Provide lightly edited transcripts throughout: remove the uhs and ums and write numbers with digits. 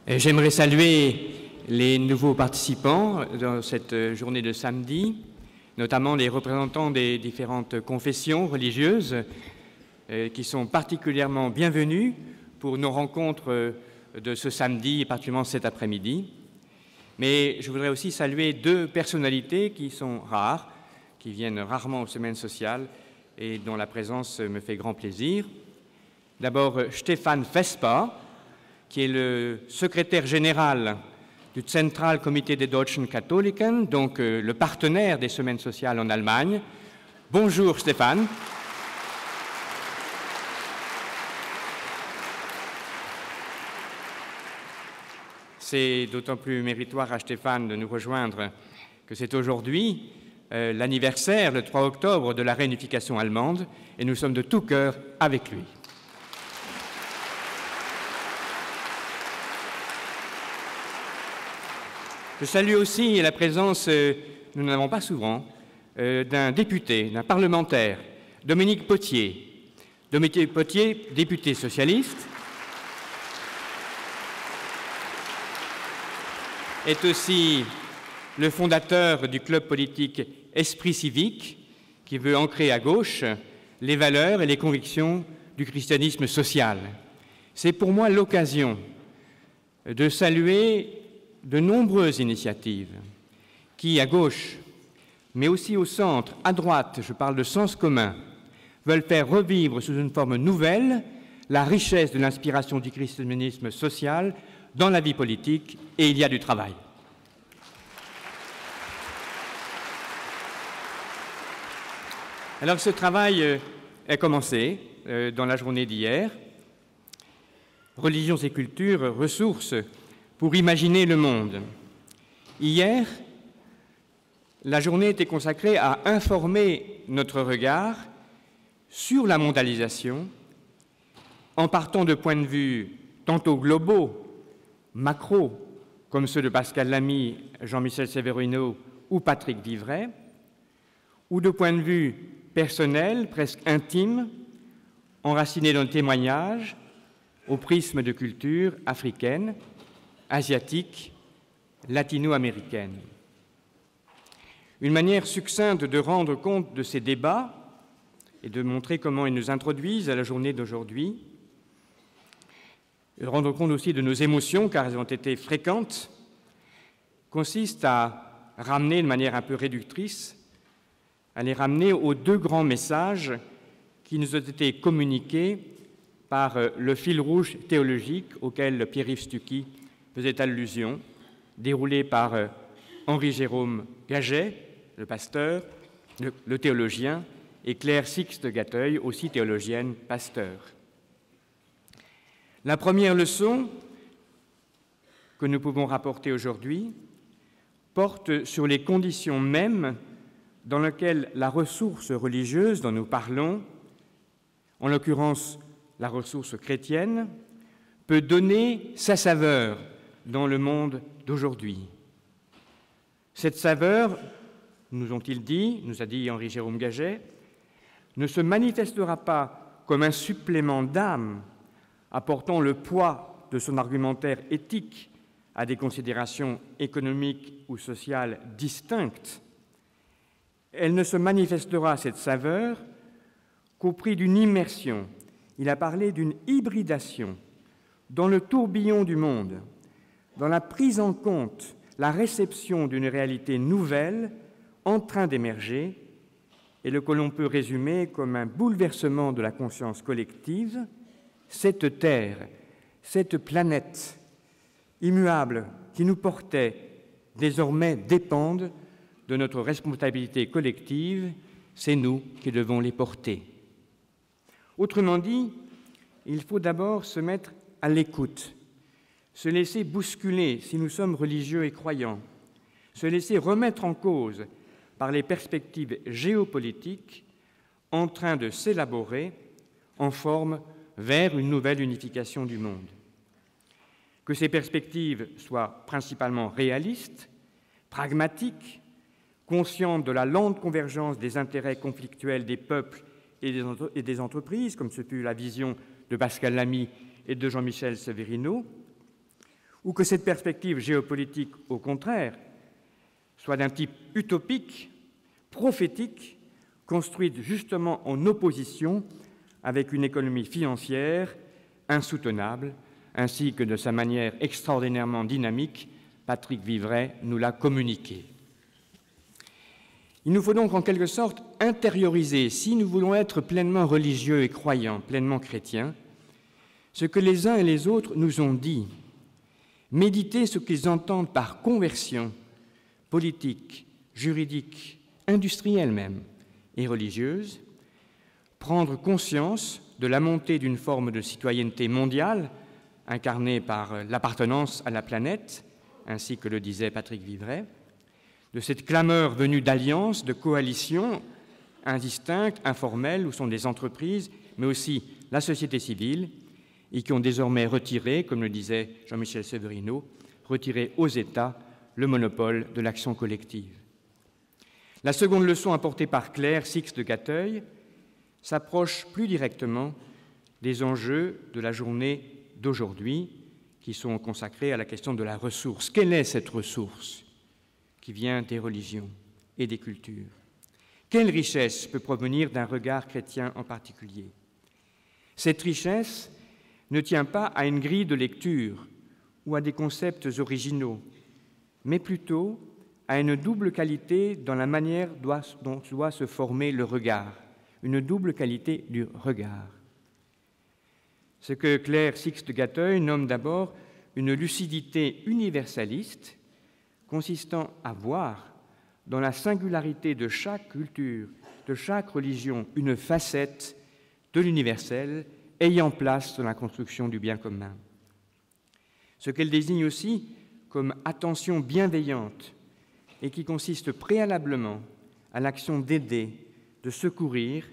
J'aimerais saluer les nouveaux participants dans cette journée de samedi, notamment les représentants des différentes confessions religieuses qui sont particulièrement bienvenus pour nos rencontres de ce samedi et particulièrement cet après-midi. Mais je voudrais aussi saluer deux personnalités qui sont rares, qui viennent rarement aux semaines sociales et dont la présence me fait grand plaisir. D'abord, Stefan Vespa, qui est le secrétaire général du Zentralkomitee der Deutschen Katholiken, donc le partenaire des semaines sociales en Allemagne. Bonjour Stéphane. C'est d'autant plus méritoire à Stéphane de nous rejoindre que c'est aujourd'hui l'anniversaire, le 3 octobre, de la réunification allemande, et nous sommes de tout cœur avec lui. Je salue aussi la présence, nous n'en avons pas souvent, d'un député, d'un parlementaire, Dominique Potier. Dominique Potier, député socialiste, est aussi le fondateur du club politique Esprit civique, qui veut ancrer à gauche les valeurs et les convictions du christianisme social. C'est pour moi l'occasion de saluer de nombreuses initiatives qui, à gauche, mais aussi au centre, à droite, je parle de sens commun, veulent faire revivre sous une forme nouvelle la richesse de l'inspiration du christianisme social dans la vie politique, et il y a du travail. Alors ce travail est commencé dans la journée d'hier. Religions et cultures, ressources pour imaginer le monde. Hier, la journée était consacrée à informer notre regard sur la mondialisation en partant de points de vue tantôt globaux, macro, comme ceux de Pascal Lamy, Jean-Michel Severino ou Patrick Vivray, ou de points de vue personnels, presque intimes, enracinés dans le témoignage au prisme de culture africaine, asiatique, latino-américaine. Une manière succincte de rendre compte de ces débats et de montrer comment ils nous introduisent à la journée d'aujourd'hui, et de rendre compte aussi de nos émotions, car elles ont été fréquentes, consiste à ramener de manière un peu réductrice, à les ramener aux deux grands messages qui nous ont été communiqués par le fil rouge théologique auquel Pierre-Yves Stucky faisait allusion, déroulé par Henri-Jérôme Gaget, le pasteur, le théologien, et Claire Sixte Gateuil, aussi théologienne, pasteur. La première leçon que nous pouvons rapporter aujourd'hui porte sur les conditions mêmes dans lesquelles la ressource religieuse dont nous parlons, en l'occurrence la ressource chrétienne, peut donner sa saveur dans le monde d'aujourd'hui. Cette saveur, nous ont-ils dit, nous a dit Henri-Jérôme Gaget, ne se manifestera pas comme un supplément d'âme apportant le poids de son argumentaire éthique à des considérations économiques ou sociales distinctes. Elle ne se manifestera, cette saveur, qu'au prix d'une immersion. Il a parlé d'une hybridation dans le tourbillon du monde, dans la prise en compte, la réception d'une réalité nouvelle en train d'émerger et le que l'on peut résumer comme un bouleversement de la conscience collective. Cette terre, cette planète immuable qui nous portait, désormais dépendent de notre responsabilité collective, c'est nous qui devons les porter. Autrement dit, il faut d'abord se mettre à l'écoute, se laisser bousculer si nous sommes religieux et croyants, se laisser remettre en cause par les perspectives géopolitiques en train de s'élaborer en forme vers une nouvelle unification du monde. Que ces perspectives soient principalement réalistes, pragmatiques, conscientes de la lente convergence des intérêts conflictuels des peuples et des entreprises, comme ce fut la vision de Pascal Lamy et de Jean-Michel Severino, ou que cette perspective géopolitique, au contraire, soit d'un type utopique, prophétique, construite justement en opposition avec une économie financière insoutenable, ainsi que de sa manière extraordinairement dynamique, Patrick Vivray nous l'a communiqué. Il nous faut donc en quelque sorte intérioriser, si nous voulons être pleinement religieux et croyants, pleinement chrétiens, ce que les uns et les autres nous ont dit, méditer ce qu'ils entendent par conversion politique, juridique, industrielle même, et religieuse, prendre conscience de la montée d'une forme de citoyenneté mondiale incarnée par l'appartenance à la planète, ainsi que le disait Patrick Vivray, de cette clameur venue d'alliances, de coalitions indistinctes, informelles, où sont des entreprises, mais aussi la société civile, et qui ont désormais retiré, comme le disait Jean-Michel Severino, retiré aux États le monopole de l'action collective. La seconde leçon apportée par Claire Six de Gateuil s'approche plus directement des enjeux de la journée d'aujourd'hui qui sont consacrés à la question de la ressource. Quelle est cette ressource qui vient des religions et des cultures? Quelle richesse peut provenir d'un regard chrétien en particulier? Cette richesse ne tient pas à une grille de lecture ou à des concepts originaux, mais plutôt à une double qualité dans la manière dont doit se former le regard, une double qualité du regard. Ce que Claire Six de Gateuil nomme d'abord une lucidité universaliste, consistant à voir dans la singularité de chaque culture, de chaque religion, une facette de l'universel ayant place dans la construction du bien commun. Ce qu'elle désigne aussi comme attention bienveillante et qui consiste préalablement à l'action d'aider, de secourir,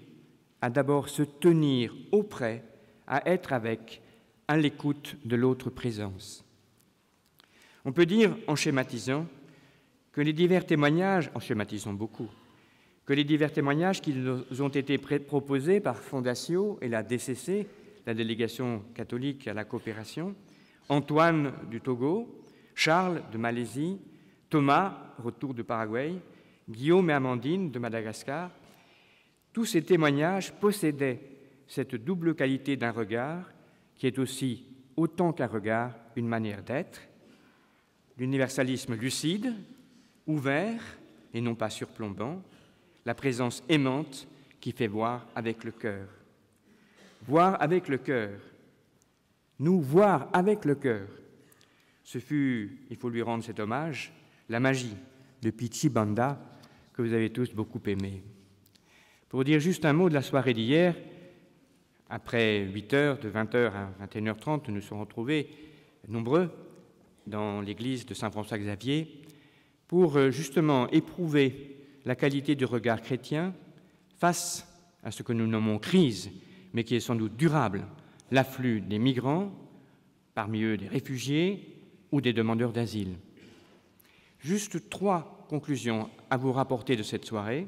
à d'abord se tenir auprès, à être avec, à l'écoute de l'autre présence. On peut dire, en schématisant, que les divers témoignages, en schématisant beaucoup, que les divers témoignages qui nous ont été proposés par Fondatio et la DCC, la délégation catholique à la coopération, Antoine du Togo, Charles de Malaisie, Thomas, retour du Paraguay, Guillaume et Amandine de Madagascar, tous ces témoignages possédaient cette double qualité d'un regard qui est aussi, autant qu'un regard, une manière d'être, l'universalisme lucide, ouvert et non pas surplombant, la présence aimante qui fait voir avec le cœur. Voir avec le cœur, nous voir avec le cœur, ce fut, il faut lui rendre cet hommage, la magie de Pichi Banda que vous avez tous beaucoup aimé. Pour dire juste un mot de la soirée d'hier, après 8 heures, de 20h à 21h30, nous nous sommes retrouvés nombreux dans l'église de Saint-François-Xavier pour justement éprouver la qualité du regard chrétien face à ce que nous nommons crise, mais qui est sans doute durable, l'afflux des migrants, parmi eux des réfugiés ou des demandeurs d'asile. Juste 3 conclusions à vous rapporter de cette soirée.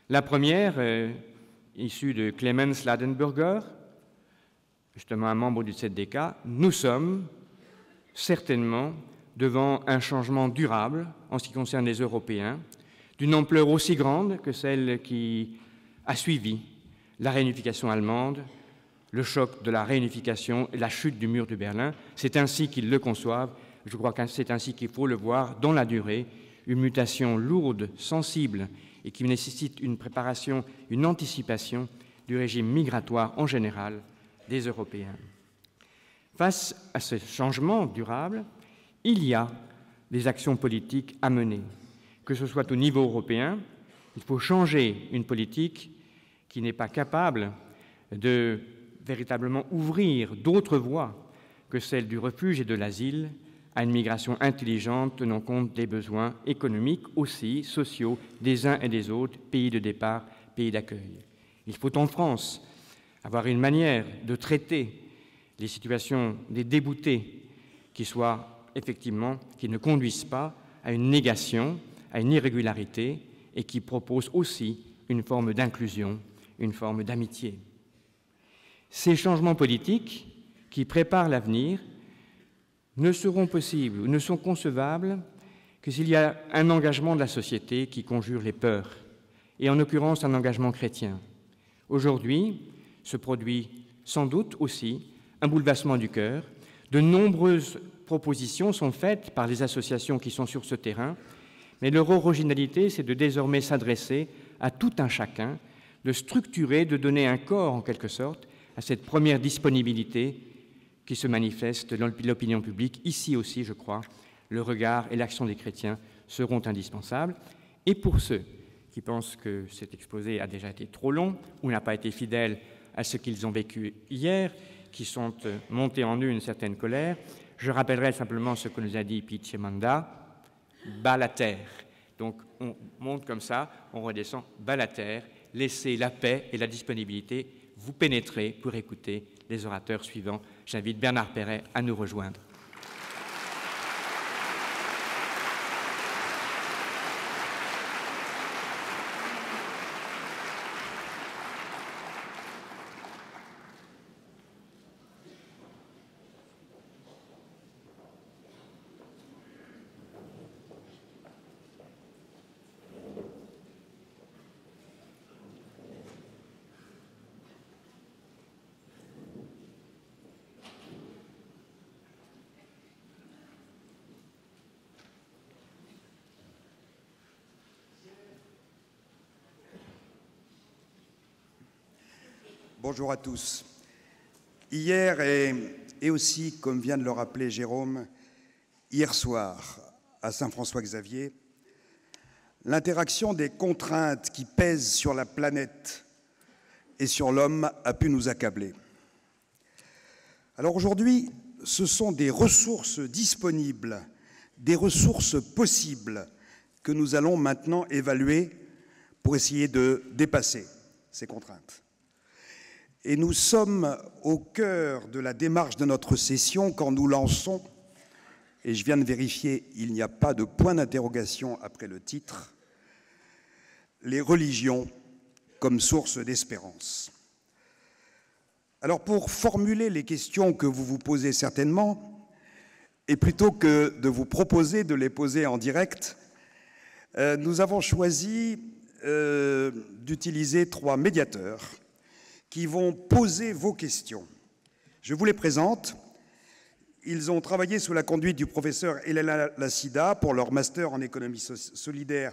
La première, issue de Clemens Ladenburger, justement un membre du ZDK, nous sommes certainement devant un changement durable en ce qui concerne les Européens, d'une ampleur aussi grande que celle qui a suivi la réunification allemande, le choc de la réunification et la chute du mur de Berlin. C'est ainsi qu'ils le conçoivent. Je crois que c'est ainsi qu'il faut le voir dans la durée, une mutation lourde, sensible et qui nécessite une préparation, une anticipation du régime migratoire en général des Européens. Face à ce changement durable, il y a des actions politiques à mener. Que ce soit au niveau européen, il faut changer une politique qui n'est pas capable de véritablement ouvrir d'autres voies que celles du refuge et de l'asile à une migration intelligente tenant compte des besoins économiques aussi, sociaux, des uns et des autres, pays de départ, pays d'accueil. Il faut en France avoir une manière de traiter les situations des déboutés qui soient effectivement, qui ne conduisent pas à une négation, à une irrégularité et qui proposent aussi une forme d'inclusion, une forme d'amitié. Ces changements politiques qui préparent l'avenir ne seront possibles ou ne sont concevables que s'il y a un engagement de la société qui conjure les peurs, et en l'occurrence un engagement chrétien. Aujourd'hui, se produit sans doute aussi un bouleversement du cœur. De nombreuses propositions sont faites par les associations qui sont sur ce terrain, mais leur originalité, c'est de désormais s'adresser à tout un chacun, de structurer, de donner un corps, en quelque sorte, à cette première disponibilité qui se manifeste dans l'opinion publique. Ici aussi, je crois, le regard et l'action des chrétiens seront indispensables. Et pour ceux qui pensent que cet exposé a déjà été trop long ou n'a pas été fidèle à ce qu'ils ont vécu hier, qui sont montés en eux une certaine colère, je rappellerai simplement ce que nous a dit Pete Chemanda, bas la terre. Donc on monte comme ça, on redescend, bas la terre, laissez la paix et la disponibilité vous pénétrer pour écouter les orateurs suivants. J'invite Bernard Perret à nous rejoindre. Bonjour à tous. Hier et aussi, comme vient de le rappeler Jérôme, hier soir, à Saint-François-Xavier, l'interaction des contraintes qui pèsent sur la planète et sur l'homme a pu nous accabler. Alors aujourd'hui, ce sont des ressources disponibles, des ressources possibles que nous allons maintenant évaluer pour essayer de dépasser ces contraintes. Et nous sommes au cœur de la démarche de notre session quand nous lançons, et je viens de vérifier, il n'y a pas de point d'interrogation après le titre, les religions comme source d'espérance. Alors pour formuler les questions que vous vous posez certainement, et plutôt que de vous proposer de les poser en direct, nous avons choisi d'utiliser 3 médiateurs qui vont poser vos questions. Je vous les présente. Ils ont travaillé sous la conduite du professeur Elena Lassida pour leur master en économie solidaire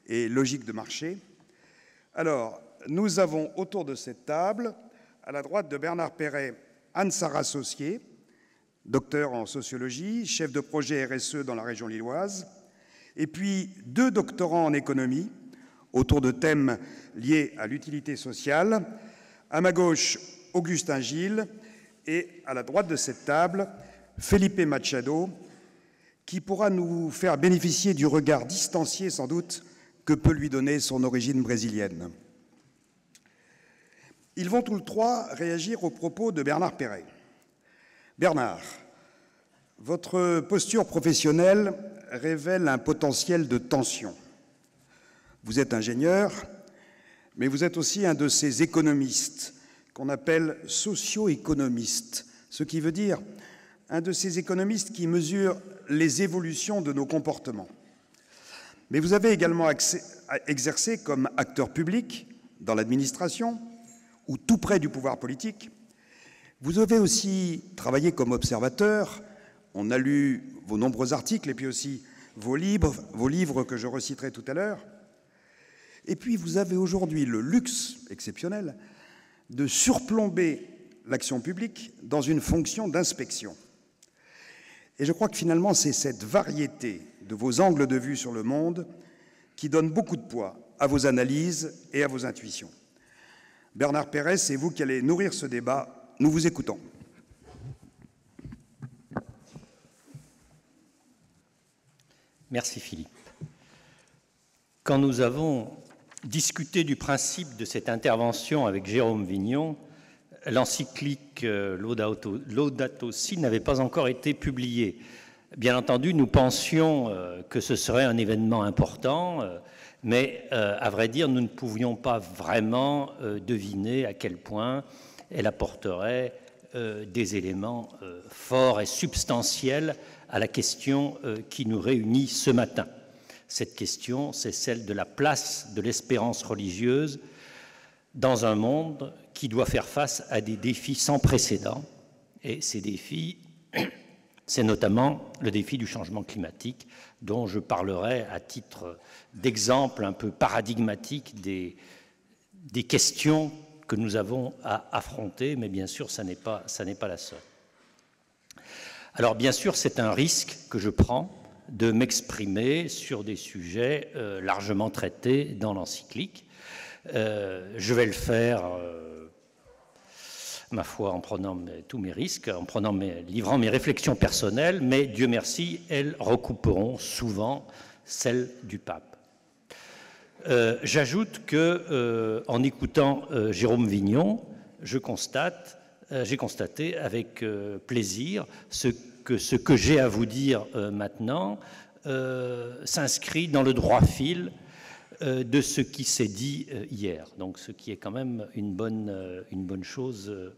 et logique de marché. Alors, nous avons autour de cette table, à la droite de Bernard Perret, Anne-Sara Saussier, docteur en sociologie, chef de projet RSE dans la région lilloise, et puis 2 doctorants en économie autour de thèmes liés à l'utilité sociale. À ma gauche, Augustin Gilles, et à la droite de cette table, Felipe Machado, qui pourra nous faire bénéficier du regard distancié, sans doute, que peut lui donner son origine brésilienne. Ils vont tous les 3 réagir aux propos de Bernard Perret. Bernard, votre posture professionnelle révèle un potentiel de tension. Vous êtes ingénieur, mais vous êtes aussi un de ces économistes qu'on appelle socio-économistes, ce qui veut dire un de ces économistes qui mesurent les évolutions de nos comportements. Mais vous avez également exercé comme acteur public dans l'administration ou tout près du pouvoir politique. Vous avez aussi travaillé comme observateur. On a lu vos nombreux articles et puis aussi vos livres que je reciterai tout à l'heure. Et puis, vous avez aujourd'hui le luxe exceptionnel de surplomber l'action publique dans une fonction d'inspection. Et je crois que finalement, c'est cette variété de vos angles de vue sur le monde qui donne beaucoup de poids à vos analyses et à vos intuitions. Bernard Perret, c'est vous qui allez nourrir ce débat. Nous vous écoutons. Merci Philippe. Quand nous avons discuté du principe de cette intervention avec Jérôme Vignon, l'encyclique Laudato Si n'avait pas encore été publiée. Bien entendu, nous pensions que ce serait un événement important, mais à vrai dire, nous ne pouvions pas vraiment deviner à quel point elle apporterait des éléments forts et substantiels à la question qui nous réunit ce matin. Cette question, c'est celle de la place de l'espérance religieuse dans un monde qui doit faire face à des défis sans précédent. Et ces défis, c'est notamment le défi du changement climatique, dont je parlerai à titre d'exemple un peu paradigmatique des questions que nous avons à affronter, mais bien sûr, ça n'est pas la seule. Alors, bien sûr, c'est un risque que je prends de m'exprimer sur des sujets largement traités dans l'encyclique. Je vais le faire, ma foi, en prenant tous mes risques, livrant mes réflexions personnelles, mais Dieu merci, elles recouperont souvent celles du pape. J'ajoute que, en écoutant Jérôme Vignon, j'ai constaté avec plaisir ce que j'ai à vous dire maintenant s'inscrit dans le droit fil de ce qui s'est dit hier. Donc, ce qui est quand même une bonne chose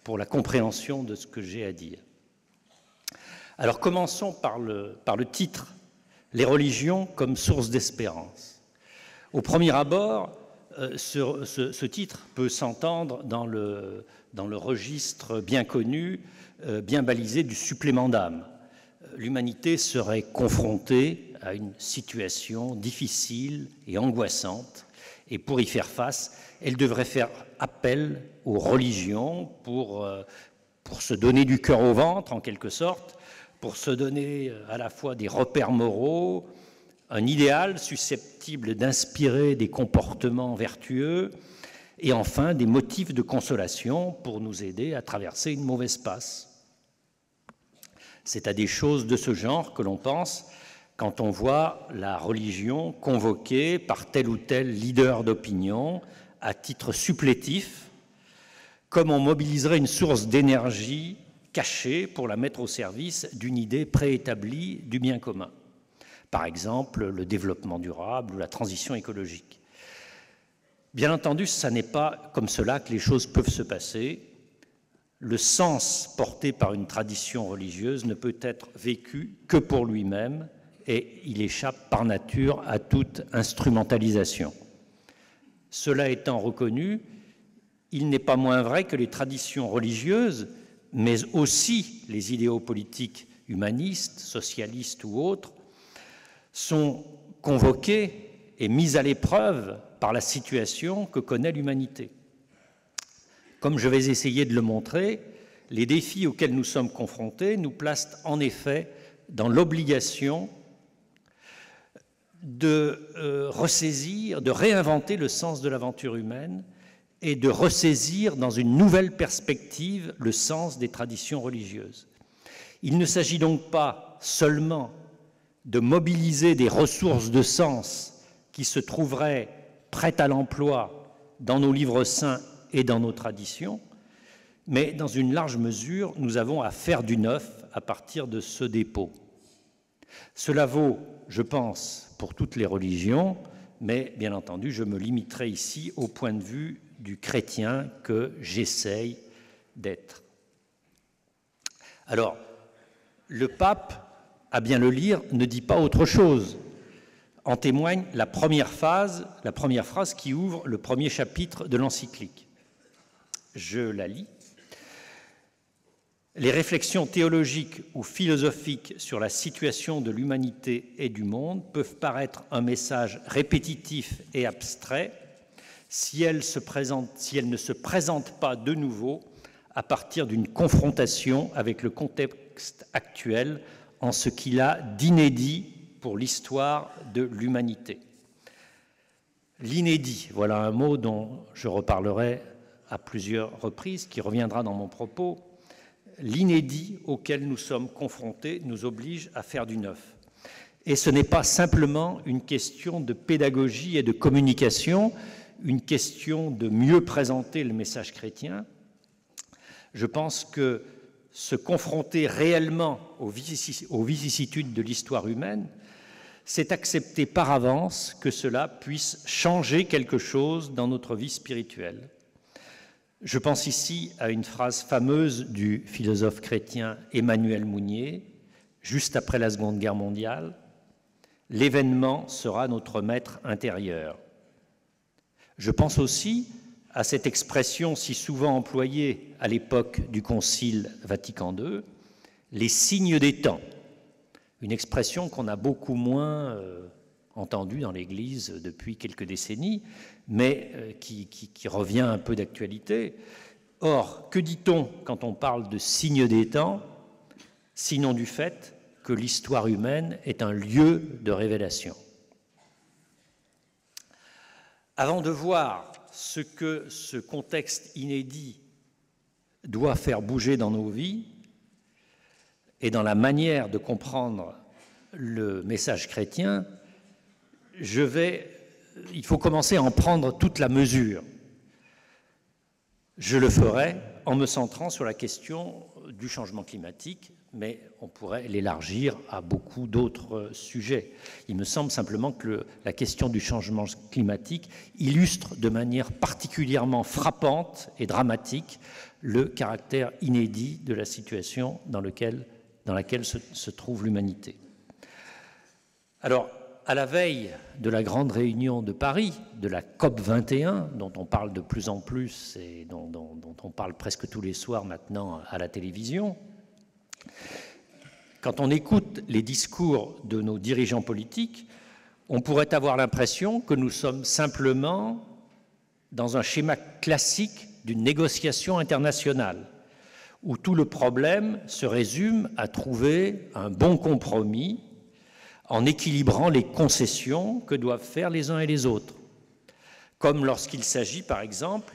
pour la compréhension de ce que j'ai à dire. Alors, commençons par le titre, « Les religions comme source d'espérance ». Au premier abord, ce titre peut s'entendre dans le registre bien connu, bien balisé du supplément d'âme. L'humanité serait confrontée à une situation difficile et angoissante, et pour y faire face, elle devrait faire appel aux religions pour se donner du cœur au ventre, en quelque sorte, pour se donner à la fois des repères moraux, un idéal susceptible d'inspirer des comportements vertueux, et enfin des motifs de consolation pour nous aider à traverser une mauvaise passe. C'est à des choses de ce genre que l'on pense quand on voit la religion convoquée par tel ou tel leader d'opinion à titre supplétif, comme on mobiliserait une source d'énergie cachée pour la mettre au service d'une idée préétablie du bien commun. Par exemple, le développement durable ou la transition écologique. Bien entendu, ce n'est pas comme cela que les choses peuvent se passer. Le sens porté par une tradition religieuse ne peut être vécu que pour lui-même et il échappe par nature à toute instrumentalisation. Cela étant reconnu, il n'est pas moins vrai que les traditions religieuses, mais aussi les idéaux politiques humanistes, socialistes ou autres, sont convoqués et mis à l'épreuve par la situation que connaît l'humanité. Comme je vais essayer de le montrer, les défis auxquels nous sommes confrontés nous placent en effet dans l'obligation de ressaisir, de réinventer le sens de l'aventure humaine et de ressaisir dans une nouvelle perspective le sens des traditions religieuses. Il ne s'agit donc pas seulement de mobiliser des ressources de sens qui se trouveraient prêtes à l'emploi dans nos livres saints et dans nos traditions, mais dans une large mesure, nous avons à faire du neuf à partir de ce dépôt. Cela vaut, je pense, pour toutes les religions, mais bien entendu, je me limiterai ici au point de vue du chrétien que j'essaye d'être. Alors, le pape, à bien le lire, ne dit pas autre chose. En témoigne la première phrase qui ouvre le premier chapitre de l'encyclique. Je la lis. Les réflexions théologiques ou philosophiques sur la situation de l'humanité et du monde peuvent paraître un message répétitif et abstrait si elles ne se présentent pas de nouveau à partir d'une confrontation avec le contexte actuel en ce qu'il a d'inédit pour l'histoire de l'humanité. L'inédit, voilà un mot dont je reparlerai à plusieurs reprises, qui reviendra dans mon propos. L'inédit auquel nous sommes confrontés nous oblige à faire du neuf. Et ce n'est pas simplement une question de pédagogie et de communication, une question de mieux présenter le message chrétien. Je pense que se confronter réellement aux vicissitudes de l'histoire humaine, c'est accepter par avance que cela puisse changer quelque chose dans notre vie spirituelle. Je pense ici à une phrase fameuse du philosophe chrétien Emmanuel Mounier, juste après la Seconde Guerre mondiale: « L'événement sera notre maître intérieur ». Je pense aussi à cette expression si souvent employée à l'époque du Concile Vatican II, les signes des temps, une expression qu'on a beaucoup moins entendue dans l'Église depuis quelques décennies, mais qui revient un peu d'actualité. Or, que dit-on quand on parle de signes des temps, sinon du fait que l'histoire humaine est un lieu de révélation? Avant de voir ce que ce contexte inédit doit faire bouger dans nos vies et dans la manière de comprendre le message chrétien, il faut commencer à en prendre toute la mesure. Je le ferai en me centrant sur la question du changement climatique, mais on pourrait l'élargir à beaucoup d'autres sujets. Il me semble simplement que la question du changement climatique illustre de manière particulièrement frappante et dramatique le caractère inédit de la situation dans laquelle se trouve l'humanité. Alors, à la veille de la grande réunion de Paris, de la COP21, dont on parle de plus en plus et dont on parle presque tous les soirs maintenant à la télévision, quand on écoute les discours de nos dirigeants politiques, on pourrait avoir l'impression que nous sommes simplement dans un schéma classique d'une négociation internationale, où tout le problème se résume à trouver un bon compromis en équilibrant les concessions que doivent faire les uns et les autres, comme lorsqu'il s'agit, par exemple,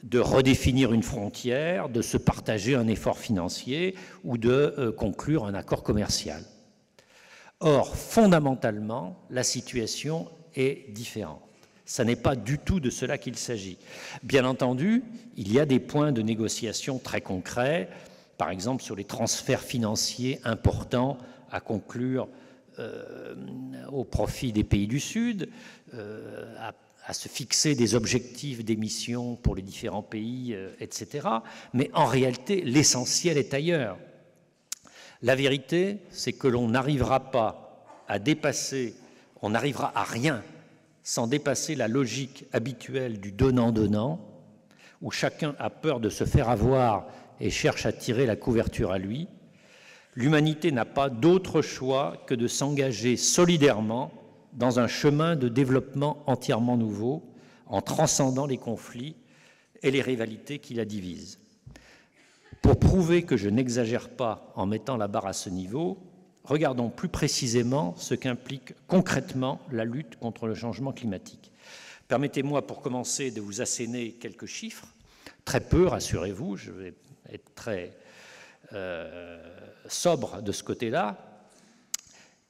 de redéfinir une frontière, de se partager un effort financier ou de conclure un accord commercial. Or, fondamentalement, la situation est différente. Ce n'est pas du tout de cela qu'il s'agit. Bien entendu, il y a des points de négociation très concrets, par exemple sur les transferts financiers importants à conclure au profit des pays du Sud, à se fixer des objectifs d'émissions pour les différents pays, etc. Mais en réalité, l'essentiel est ailleurs. La vérité, c'est que l'on n'arrivera pas à dépasser, on n'arrivera à rien sans dépasser la logique habituelle du donnant-donnant, où chacun a peur de se faire avoir et cherche à tirer la couverture à lui. L'humanité n'a pas d'autre choix que de s'engager solidairement dans un chemin de développement entièrement nouveau, en transcendant les conflits et les rivalités qui la divisent. Pour prouver que je n'exagère pas en mettant la barre à ce niveau, regardons plus précisément ce qu'implique concrètement la lutte contre le changement climatique. Permettez-moi pour commencer de vous asséner quelques chiffres, très peu, rassurez-vous, je vais être très sobre de ce côté-là.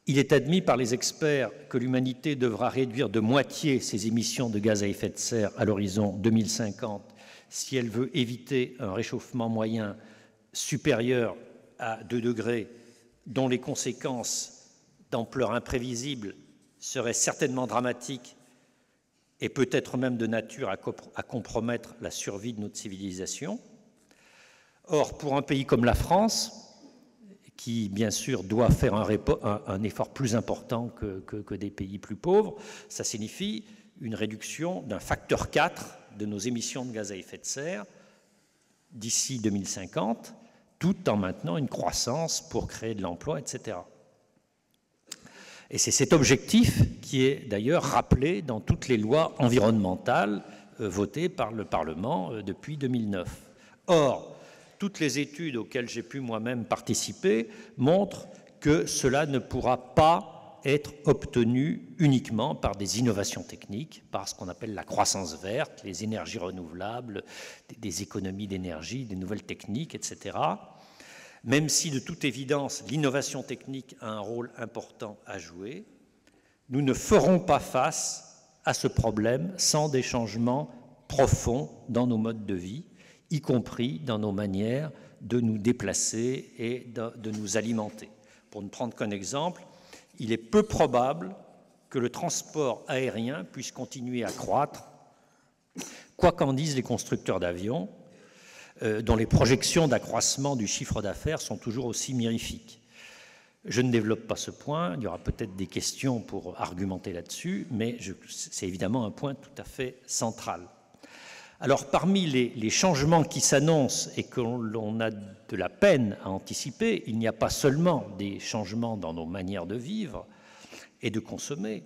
Il est admis par les experts que l'humanité devra réduire de moitié ses émissions de gaz à effet de serre à l'horizon 2050 si elle veut éviter un réchauffement moyen supérieur à 2 degrés, dont les conséquences d'ampleur imprévisible seraient certainement dramatiques et peut-être même de nature à compromettre la survie de notre civilisation. Or, pour un pays comme la France, qui, bien sûr, doit faire un effort plus important que des pays plus pauvres, ça signifie une réduction d'un facteur 4 de nos émissions de gaz à effet de serre d'ici 2050, tout en maintenant une croissance pour créer de l'emploi, etc. Et c'est cet objectif qui est d'ailleurs rappelé dans toutes les lois environnementales votées par le Parlement depuis 2009. Or, toutes les études auxquelles j'ai pu moi-même participer montrent que cela ne pourra pas être obtenu uniquement par des innovations techniques, par ce qu'on appelle la croissance verte, les énergies renouvelables, des économies d'énergie, des nouvelles techniques, etc. Même si, de toute évidence, l'innovation technique a un rôle important à jouer, nous ne ferons pas face à ce problème sans des changements profonds dans nos modes de vie, y compris dans nos manières de nous déplacer et de nous alimenter. Pour ne prendre qu'un exemple, il est peu probable que le transport aérien puisse continuer à croître, quoi qu'en disent les constructeurs d'avions, dont les projections d'accroissement du chiffre d'affaires sont toujours aussi mirifiques. Je ne développe pas ce point, il y aura peut-être des questions pour argumenter là-dessus, mais c'est évidemment un point tout à fait central. Alors, parmi les changements qui s'annoncent et que l'on a de la peine à anticiper, il n'y a pas seulement des changements dans nos manières de vivre et de consommer.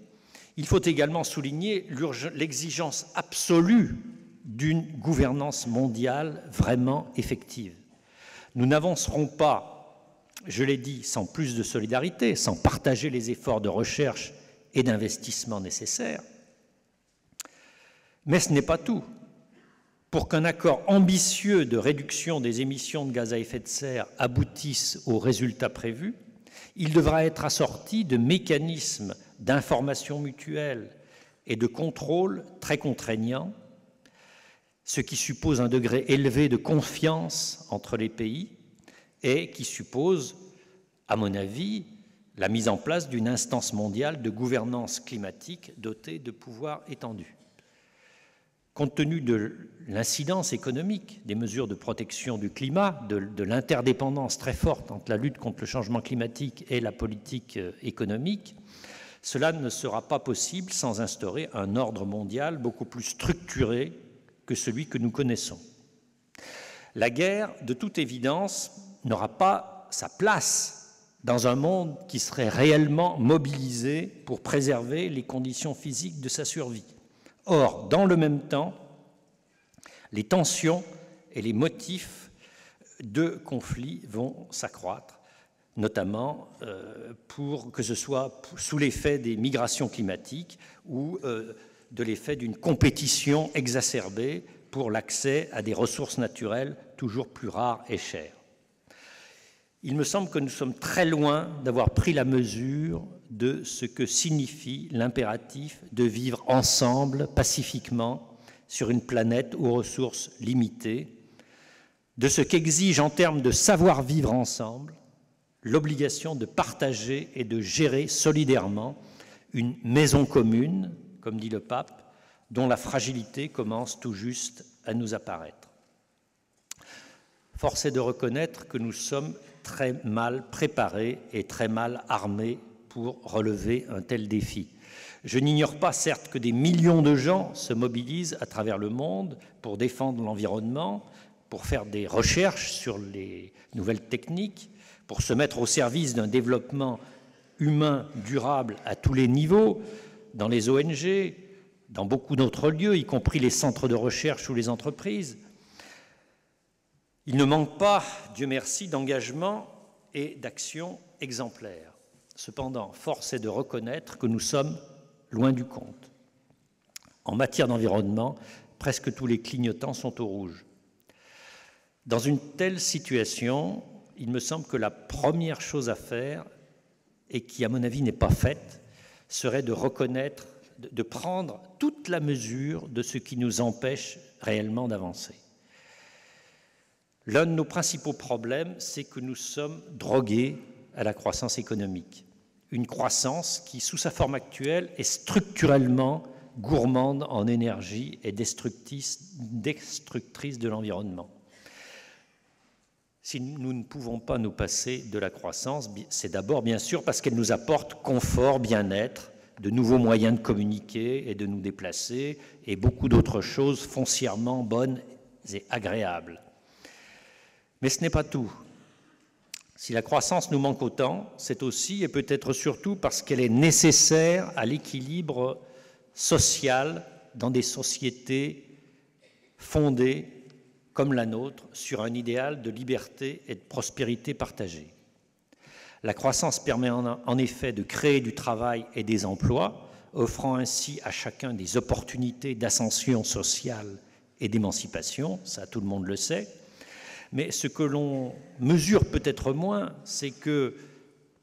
Il faut également souligner l'exigence absolue d'une gouvernance mondiale vraiment effective. Nous n'avancerons pas, je l'ai dit, sans plus de solidarité, sans partager les efforts de recherche et d'investissement nécessaires. Mais ce n'est pas tout. Pour qu'un accord ambitieux de réduction des émissions de gaz à effet de serre aboutisse aux résultats prévus, il devra être assorti de mécanismes d'information mutuelle et de contrôle très contraignants, ce qui suppose un degré élevé de confiance entre les pays et qui suppose, à mon avis, la mise en place d'une instance mondiale de gouvernance climatique dotée de pouvoirs étendus. Compte tenu de l'incidence économique des mesures de protection du climat, de l'interdépendance très forte entre la lutte contre le changement climatique et la politique économique, cela ne sera pas possible sans instaurer un ordre mondial beaucoup plus structuré que celui que nous connaissons. La guerre, de toute évidence, n'aura pas sa place dans un monde qui serait réellement mobilisé pour préserver les conditions physiques de sa survie. Or, dans le même temps, les tensions et les motifs de conflit vont s'accroître, notamment que ce soit sous l'effet des migrations climatiques ou de l'effet d'une compétition exacerbée pour l'accès à des ressources naturelles toujours plus rares et chères. Il me semble que nous sommes très loin d'avoir pris la mesure de ce que signifie l'impératif de vivre ensemble, pacifiquement, sur une planète aux ressources limitées, de ce qu'exige en termes de savoir-vivre ensemble l'obligation de partager et de gérer solidairement une maison commune, comme dit le pape, dont la fragilité commence tout juste à nous apparaître. Force est de reconnaître que nous sommes très mal préparés et très mal armés pour relever un tel défi. Je n'ignore pas, certes, que des millions de gens se mobilisent à travers le monde pour défendre l'environnement, pour faire des recherches sur les nouvelles techniques, pour se mettre au service d'un développement humain durable à tous les niveaux, dans les ONG, dans beaucoup d'autres lieux, y compris les centres de recherche ou les entreprises. Il ne manque pas, Dieu merci, d'engagement et d'action exemplaires. Cependant, force est de reconnaître que nous sommes loin du compte. En matière d'environnement, presque tous les clignotants sont au rouge. Dans une telle situation, il me semble que la première chose à faire, et qui à mon avis n'est pas faite, serait de reconnaître, de prendre toute la mesure de ce qui nous empêche réellement d'avancer. L'un de nos principaux problèmes, c'est que nous sommes drogués à la croissance économique. Une croissance qui, sous sa forme actuelle, est structurellement gourmande en énergie et destructrice de l'environnement. Si nous ne pouvons pas nous passer de la croissance, c'est d'abord, bien sûr, parce qu'elle nous apporte confort, bien-être, de nouveaux moyens de communiquer et de nous déplacer, et beaucoup d'autres choses foncièrement bonnes et agréables. Mais ce n'est pas tout. Si la croissance nous manque autant, c'est aussi et peut-être surtout parce qu'elle est nécessaire à l'équilibre social dans des sociétés fondées, comme la nôtre, sur un idéal de liberté et de prospérité partagée. La croissance permet en effet de créer du travail et des emplois, offrant ainsi à chacun des opportunités d'ascension sociale et d'émancipation, ça tout le monde le sait. Mais ce que l'on mesure peut-être moins, c'est que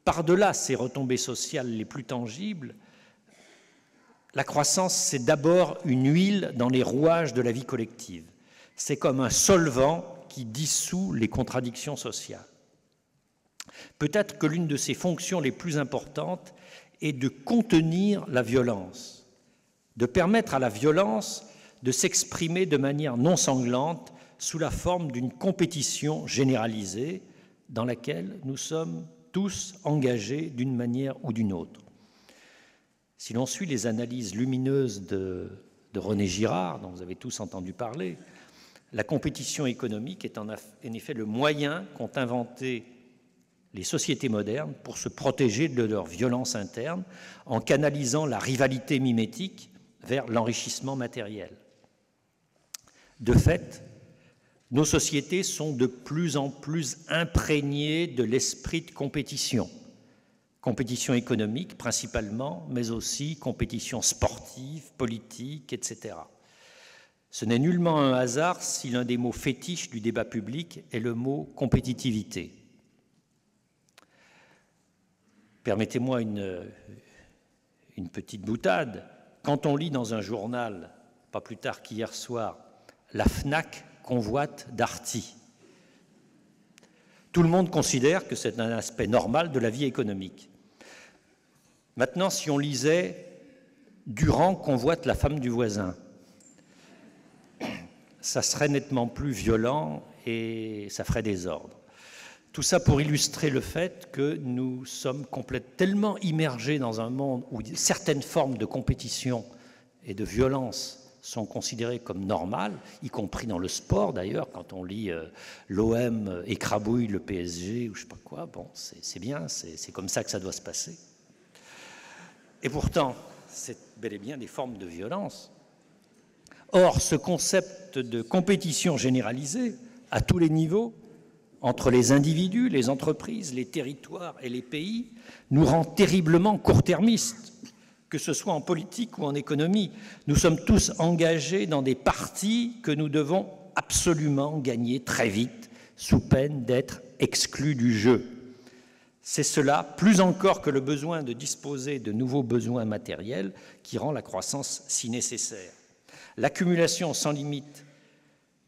par-delà ces retombées sociales les plus tangibles, la croissance, c'est d'abord une huile dans les rouages de la vie collective. C'est comme un solvant qui dissout les contradictions sociales. Peut-être que l'une de ses fonctions les plus importantes est de contenir la violence, de permettre à la violence de s'exprimer de manière non sanglante, sous la forme d'une compétition généralisée dans laquelle nous sommes tous engagés d'une manière ou d'une autre. Si l'on suit les analyses lumineuses de René Girard, dont vous avez tous entendu parler, la compétition économique est en effet le moyen qu'ont inventé les sociétés modernes pour se protéger de leur violence interne en canalisant la rivalité mimétique vers l'enrichissement matériel. De fait, nos sociétés sont de plus en plus imprégnées de l'esprit de compétition. Compétition économique principalement, mais aussi compétition sportive, politique, etc. Ce n'est nullement un hasard si l'un des mots fétiches du débat public est le mot compétitivité. Permettez-moi une petite boutade. Quand on lit dans un journal, pas plus tard qu'hier soir, la FNAC convoite Darty, tout le monde considère que c'est un aspect normal de la vie économique. Maintenant, si on lisait Durand convoite la femme du voisin, ça serait nettement plus violent et ça ferait désordre. Tout ça pour illustrer le fait que nous sommes tellement immergés dans un monde où certaines formes de compétition et de violence sont considérées comme normales, y compris dans le sport d'ailleurs, quand on lit l'OM écrabouille le PSG ou je ne sais pas quoi, bon, c'est bien, c'est comme ça que ça doit se passer. Et pourtant, c'est bel et bien des formes de violence. Or, ce concept de compétition généralisée à tous les niveaux, entre les individus, les entreprises, les territoires et les pays, nous rend terriblement court-termistes, que ce soit en politique ou en économie. Nous sommes tous engagés dans des parties que nous devons absolument gagner très vite, sous peine d'être exclus du jeu. C'est cela, plus encore que le besoin de disposer de nouveaux besoins matériels, qui rend la croissance si nécessaire. L'accumulation sans limite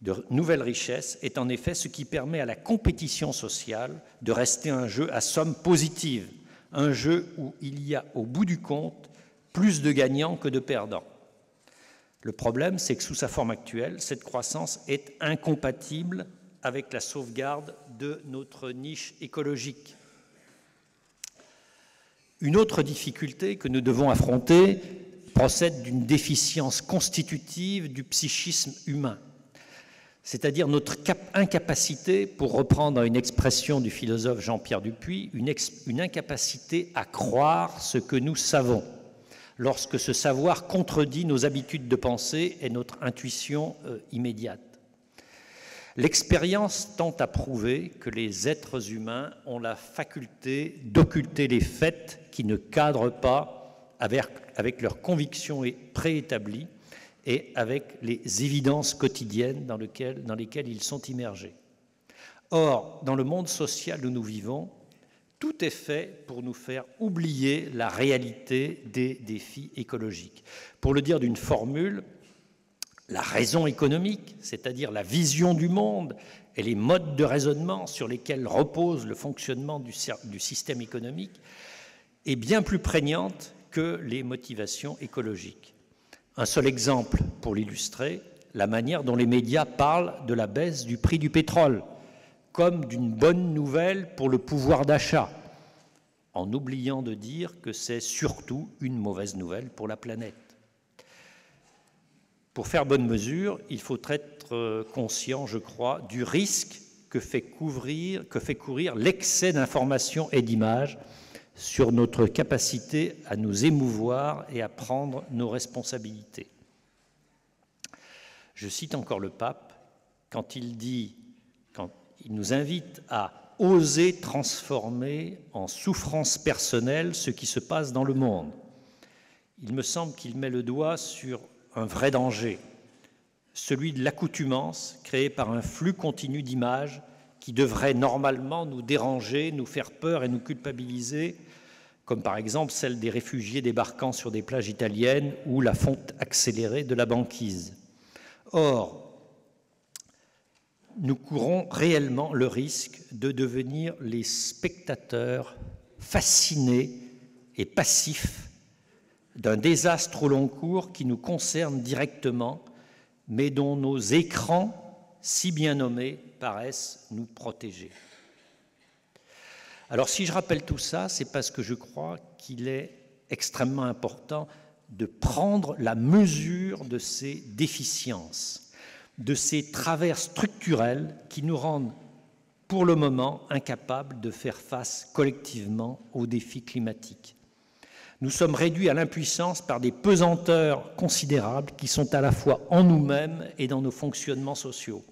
de nouvelles richesses est en effet ce qui permet à la compétition sociale de rester un jeu à somme positive, un jeu où il y a au bout du compte plus de gagnants que de perdants. Le problème, c'est que sous sa forme actuelle, cette croissance est incompatible avec la sauvegarde de notre niche écologique. Une autre difficulté que nous devons affronter procède d'une déficience constitutive du psychisme humain, c'est-à-dire notre incapacité, pour reprendre une expression du philosophe Jean-Pierre Dupuy, une incapacité à croire ce que nous savons, lorsque ce savoir contredit nos habitudes de pensée et notre intuition immédiate. L'expérience tend à prouver que les êtres humains ont la faculté d'occulter les faits qui ne cadrent pas avec leurs convictions préétablies et avec les évidences quotidiennes dans lesquelles ils sont immergés. Or, dans le monde social où nous vivons, tout est fait pour nous faire oublier la réalité des défis écologiques. Pour le dire d'une formule, la raison économique, c'est-à-dire la vision du monde et les modes de raisonnement sur lesquels repose le fonctionnement du système économique, est bien plus prégnante que les motivations écologiques. Un seul exemple pour l'illustrer, la manière dont les médias parlent de la baisse du prix du pétrole, comme d'une bonne nouvelle pour le pouvoir d'achat, en oubliant de dire que c'est surtout une mauvaise nouvelle pour la planète. Pour faire bonne mesure, il faut être conscient, je crois, du risque que fait courir l'excès d'informations et d'images sur notre capacité à nous émouvoir et à prendre nos responsabilités. Je cite encore le pape quand il nous invite à oser transformer en souffrance personnelle ce qui se passe dans le monde. Il me semble qu'il met le doigt sur un vrai danger, celui de l'accoutumance créée par un flux continu d'images qui devrait normalement nous déranger, nous faire peur et nous culpabiliser, comme par exemple celle des réfugiés débarquant sur des plages italiennes ou la fonte accélérée de la banquise. Or, nous courons réellement le risque de devenir les spectateurs fascinés et passifs d'un désastre au long cours qui nous concerne directement, mais dont nos écrans si bien nommés, paraissent nous protéger. Alors si je rappelle tout ça, c'est parce que je crois qu'il est extrêmement important de prendre la mesure de ces déficiences, de ces travers structurels qui nous rendent pour le moment incapables de faire face collectivement aux défis climatiques. Nous sommes réduits à l'impuissance par des pesanteurs considérables qui sont à la fois en nous-mêmes et dans nos fonctionnements sociaux.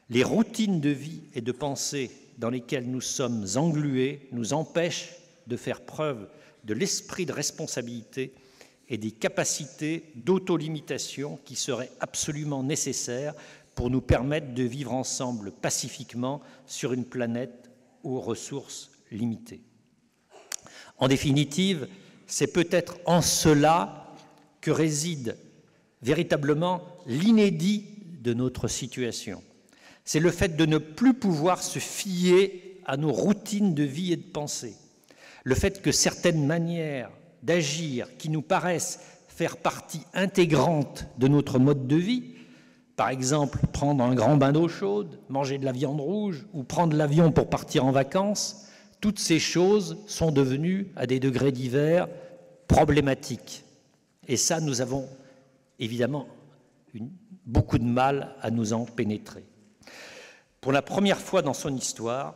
Les routines de vie et de pensée dans lesquelles nous sommes englués nous empêchent de faire preuve de l'esprit de responsabilité et des capacités d'autolimitation qui seraient absolument nécessaires pour nous permettre de vivre ensemble pacifiquement sur une planète aux ressources limitées. En définitive, c'est peut-être en cela que réside véritablement l'inédit de notre situation. C'est le fait de ne plus pouvoir se fier à nos routines de vie et de pensée, le fait que certaines manières d'agir qui nous paraissent faire partie intégrante de notre mode de vie, par exemple prendre un grand bain d'eau chaude, manger de la viande rouge ou prendre l'avion pour partir en vacances, toutes ces choses sont devenues, à des degrés divers, problématiques. Et ça, nous avons évidemment beaucoup de mal à nous en pénétrer. Pour la première fois dans son histoire,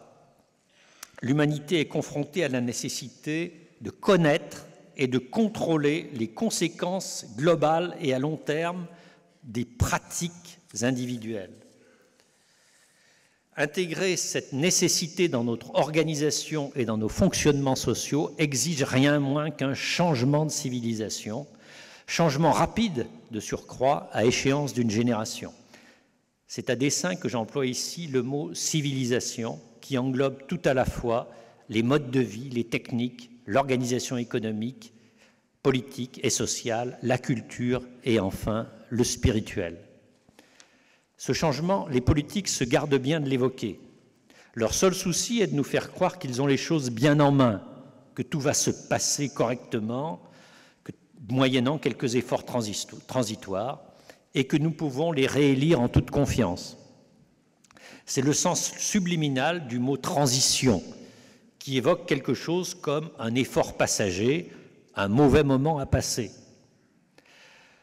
l'humanité est confrontée à la nécessité de connaître et de contrôler les conséquences globales et à long terme des pratiques individuelles. Intégrer cette nécessité dans notre organisation et dans nos fonctionnements sociaux exige rien moins qu'un changement de civilisation, changement rapide de surcroît à échéance d'une génération. C'est à dessein que j'emploie ici le mot « civilisation » qui englobe tout à la fois les modes de vie, les techniques, l'organisation économique, politique et sociale, la culture et enfin le spirituel. Ce changement, les politiques se gardent bien de l'évoquer. Leur seul souci est de nous faire croire qu'ils ont les choses bien en main, que tout va se passer correctement, moyennant quelques efforts transitoires, et que nous pouvons les réélire en toute confiance. C'est le sens subliminal du mot « transition », qui évoque quelque chose comme un effort passager, un mauvais moment à passer.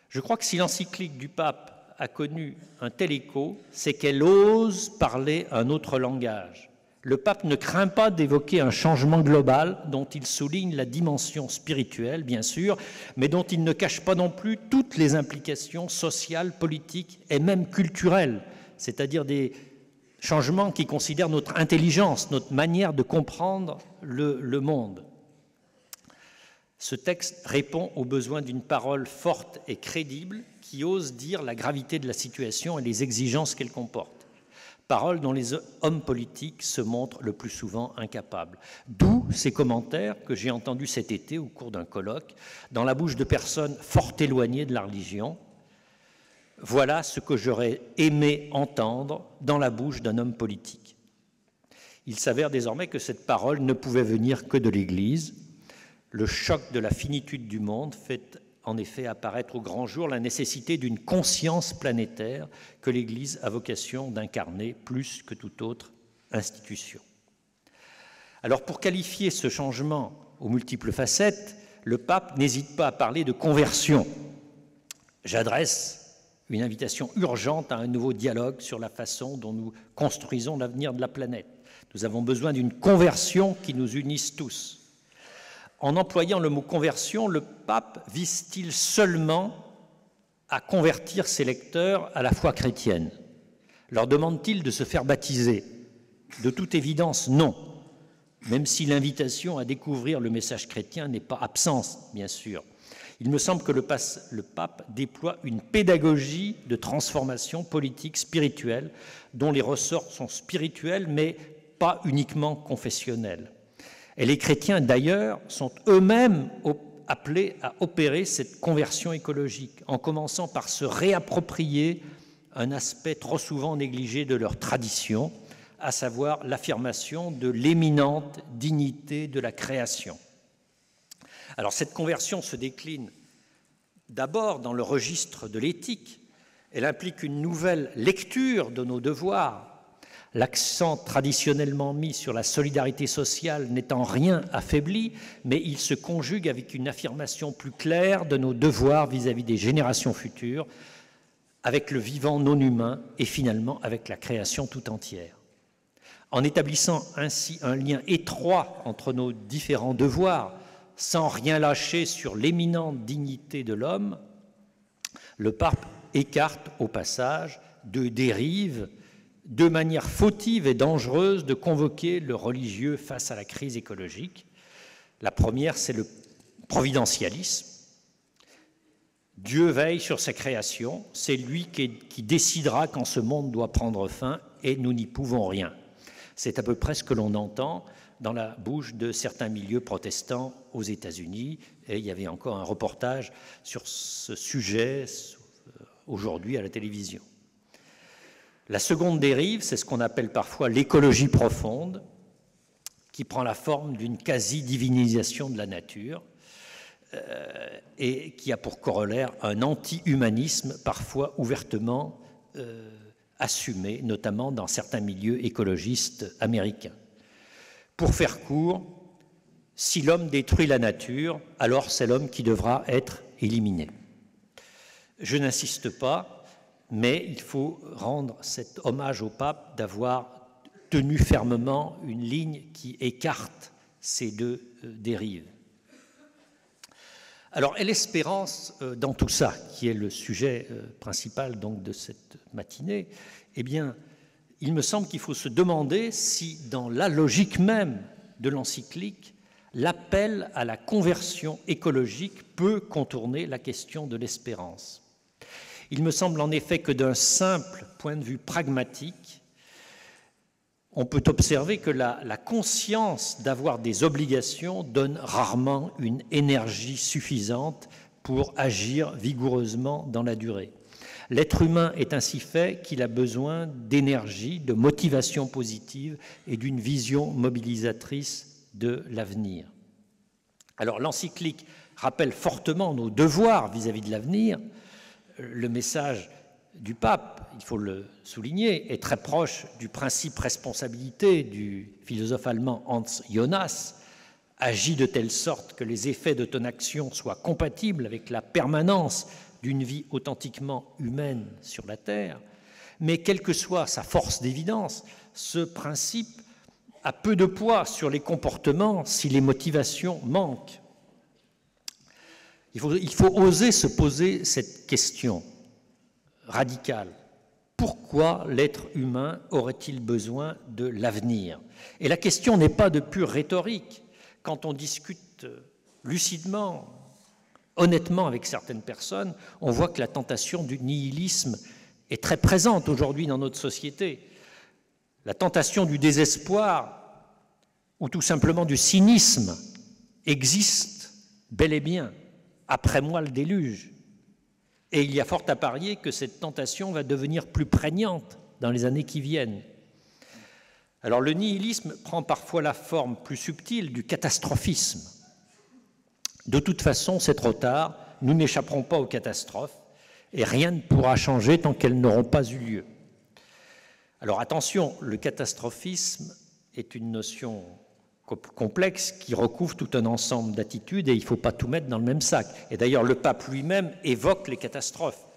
Je crois que si l'encyclique du pape a connu un tel écho, c'est qu'elle ose parler un autre langage. Le pape ne craint pas d'évoquer un changement global dont il souligne la dimension spirituelle, bien sûr, mais dont il ne cache pas non plus toutes les implications sociales, politiques et même culturelles, c'est-à-dire des changements qui considèrent notre intelligence, notre manière de comprendre le monde. Ce texte répond aux besoins d'une parole forte et crédible qui ose dire la gravité de la situation et les exigences qu'elle comporte. Paroles dont les hommes politiques se montrent le plus souvent incapables. D'où ces commentaires que j'ai entendus cet été au cours d'un colloque dans la bouche de personnes fort éloignées de la religion. Voilà ce que j'aurais aimé entendre dans la bouche d'un homme politique. Il s'avère désormais que cette parole ne pouvait venir que de l'Église. Le choc de la finitude du monde fait en effet apparaître au grand jour la nécessité d'une conscience planétaire que l'Église a vocation d'incarner plus que toute autre institution. Alors pour qualifier ce changement aux multiples facettes, le pape n'hésite pas à parler de conversion. J'adresse une invitation urgente à un nouveau dialogue sur la façon dont nous construisons l'avenir de la planète. Nous avons besoin d'une conversion qui nous unisse tous. En employant le mot « conversion », le pape vise-t-il seulement à convertir ses lecteurs à la foi chrétienne? Leur demande-t-il de se faire baptiser? De toute évidence, non, même si l'invitation à découvrir le message chrétien n'est pas absente, bien sûr. Il me semble que le pape déploie une pédagogie de transformation politique, spirituelle, dont les ressorts sont spirituels, mais pas uniquement confessionnels. Et les chrétiens, d'ailleurs, sont eux-mêmes appelés à opérer cette conversion écologique, en commençant par se réapproprier un aspect trop souvent négligé de leur tradition, à savoir l'affirmation de l'éminente dignité de la création. Alors cette conversion se décline d'abord dans le registre de l'éthique, Elle implique une nouvelle lecture de nos devoirs, l'accent traditionnellement mis sur la solidarité sociale n'étant rien affaibli, mais il se conjugue avec une affirmation plus claire de nos devoirs vis-à-vis des générations futures, avec le vivant non humain et finalement avec la création tout entière. En établissant ainsi un lien étroit entre nos différents devoirs, sans rien lâcher sur l'éminente dignité de l'homme, le pape écarte au passage de dérives, de manière fautive et dangereuse de convoquer le religieux face à la crise écologique. La première, c'est le providentialisme. Dieu veille sur sa création, c'est lui qui décidera quand ce monde doit prendre fin et nous n'y pouvons rien. C'est à peu près ce que l'on entend dans la bouche de certains milieux protestants aux États-Unis. Et il y avait encore un reportage sur ce sujet aujourd'hui à la télévision. La seconde dérive, c'est ce qu'on appelle parfois l'écologie profonde, qui prend la forme d'une quasi-divinisation de la nature et qui a pour corollaire un anti-humanisme parfois ouvertement assumé, notamment dans certains milieux écologistes américains. Pour faire court, si l'homme détruit la nature, alors c'est l'homme qui devra être éliminé. Je n'insiste pas, mais il faut rendre cet hommage au pape d'avoir tenu fermement une ligne qui écarte ces deux dérives. Alors, et l'espérance dans tout ça, qui est le sujet principal donc de cette matinée, eh bien, il me semble qu'il faut se demander si, dans la logique même de l'encyclique, l'appel à la conversion écologique peut contourner la question de l'espérance. Il me semble en effet que d'un simple point de vue pragmatique, on peut observer que la conscience d'avoir des obligations donne rarement une énergie suffisante pour agir vigoureusement dans la durée. L'être humain est ainsi fait qu'il a besoin d'énergie, de motivation positive et d'une vision mobilisatrice de l'avenir. Alors l'encyclique rappelle fortement nos devoirs vis-à-vis de l'avenir. Le message du pape, il faut le souligner, est très proche du principe responsabilité du philosophe allemand Hans Jonas. Agis de telle sorte que les effets de ton action soient compatibles avec la permanence d'une vie authentiquement humaine sur la Terre. Mais quelle que soit sa force d'évidence, ce principe a peu de poids sur les comportements si les motivations manquent. Il faut oser se poser cette question radicale. Pourquoi l'être humain aurait-il besoin de l'avenir? Et la question n'est pas de pure rhétorique. Quand on discute lucidement, honnêtement avec certaines personnes, on voit que la tentation du nihilisme est très présente aujourd'hui dans notre société. La tentation du désespoir ou tout simplement du cynisme existe bel et bien. Après moi le déluge. Et il y a fort à parier que cette tentation va devenir plus prégnante dans les années qui viennent. Alors le nihilisme prend parfois la forme plus subtile du catastrophisme. De toute façon, c'est trop tard, nous n'échapperons pas aux catastrophes et rien ne pourra changer tant qu'elles n'auront pas eu lieu. Alors attention, le catastrophisme est une notion complexe qui recouvre tout un ensemble d'attitudes et il ne faut pas tout mettre dans le même sac. Et d'ailleurs, le pape lui-même évoque les catastrophes.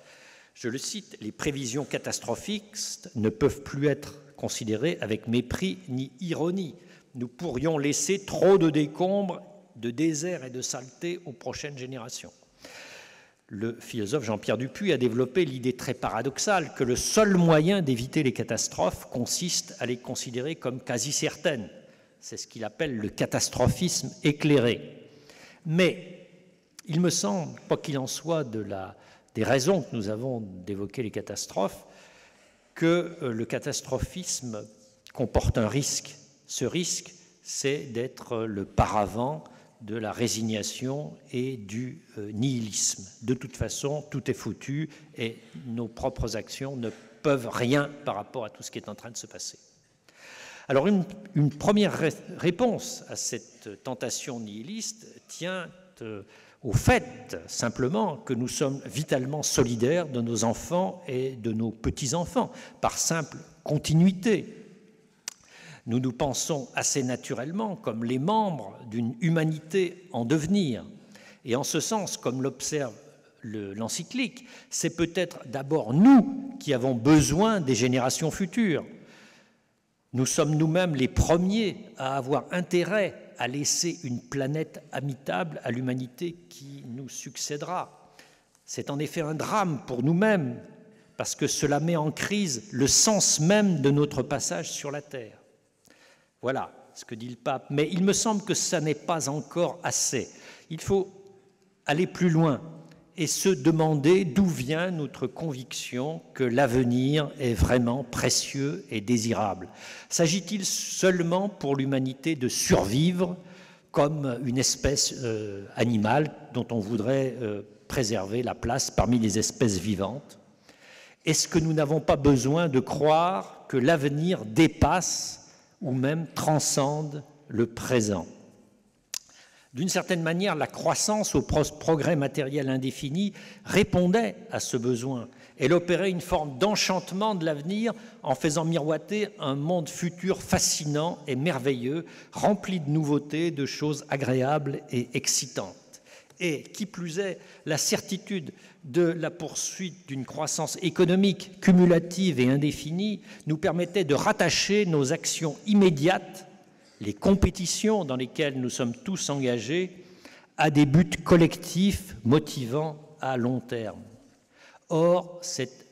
Je le cite, « Les prévisions catastrophistes ne peuvent plus être considérées avec mépris ni ironie. Nous pourrions laisser trop de décombres, de déserts et de saleté aux prochaines générations. » Le philosophe Jean-Pierre Dupuy a développé l'idée très paradoxale que le seul moyen d'éviter les catastrophes consiste à les considérer comme quasi certaines. C'est ce qu'il appelle le catastrophisme éclairé. Mais il me semble, quoi qu'il en soit des raisons que nous avons d'évoquer les catastrophes, que le catastrophisme comporte un risque. Ce risque, c'est d'être le paravent de la résignation et du nihilisme. De toute façon, tout est foutu et nos propres actions ne peuvent rien par rapport à tout ce qui est en train de se passer. Alors une première réponse à cette tentation nihiliste tient au fait simplement que nous sommes vitalement solidaires de nos enfants et de nos petits-enfants, par simple continuité. Nous nous pensons assez naturellement comme les membres d'une humanité en devenir. Et en ce sens, comme l'observe l'encyclique, c'est peut-être d'abord nous qui avons besoin des générations futures. Nous sommes nous-mêmes les premiers à avoir intérêt à laisser une planète habitable à l'humanité qui nous succédera. C'est en effet un drame pour nous-mêmes, parce que cela met en crise le sens même de notre passage sur la Terre. Voilà ce que dit le pape, mais il me semble que ça n'est pas encore assez. Il faut aller plus loin et se demander d'où vient notre conviction que l'avenir est vraiment précieux et désirable. S'agit-il seulement pour l'humanité de survivre comme une espèce animale dont on voudrait préserver la place parmi les espèces vivantes? Est-ce que nous n'avons pas besoin de croire que l'avenir dépasse ou même transcende le présent? D'une certaine manière, la croissance au progrès matériel indéfini répondait à ce besoin. Elle opérait une forme d'enchantement de l'avenir en faisant miroiter un monde futur fascinant et merveilleux, rempli de nouveautés, de choses agréables et excitantes. Et, qui plus est, la certitude de la poursuite d'une croissance économique cumulative et indéfinie nous permettait de rattacher nos actions immédiates, les compétitions dans lesquelles nous sommes tous engagés, à des buts collectifs motivants à long terme. Or, cette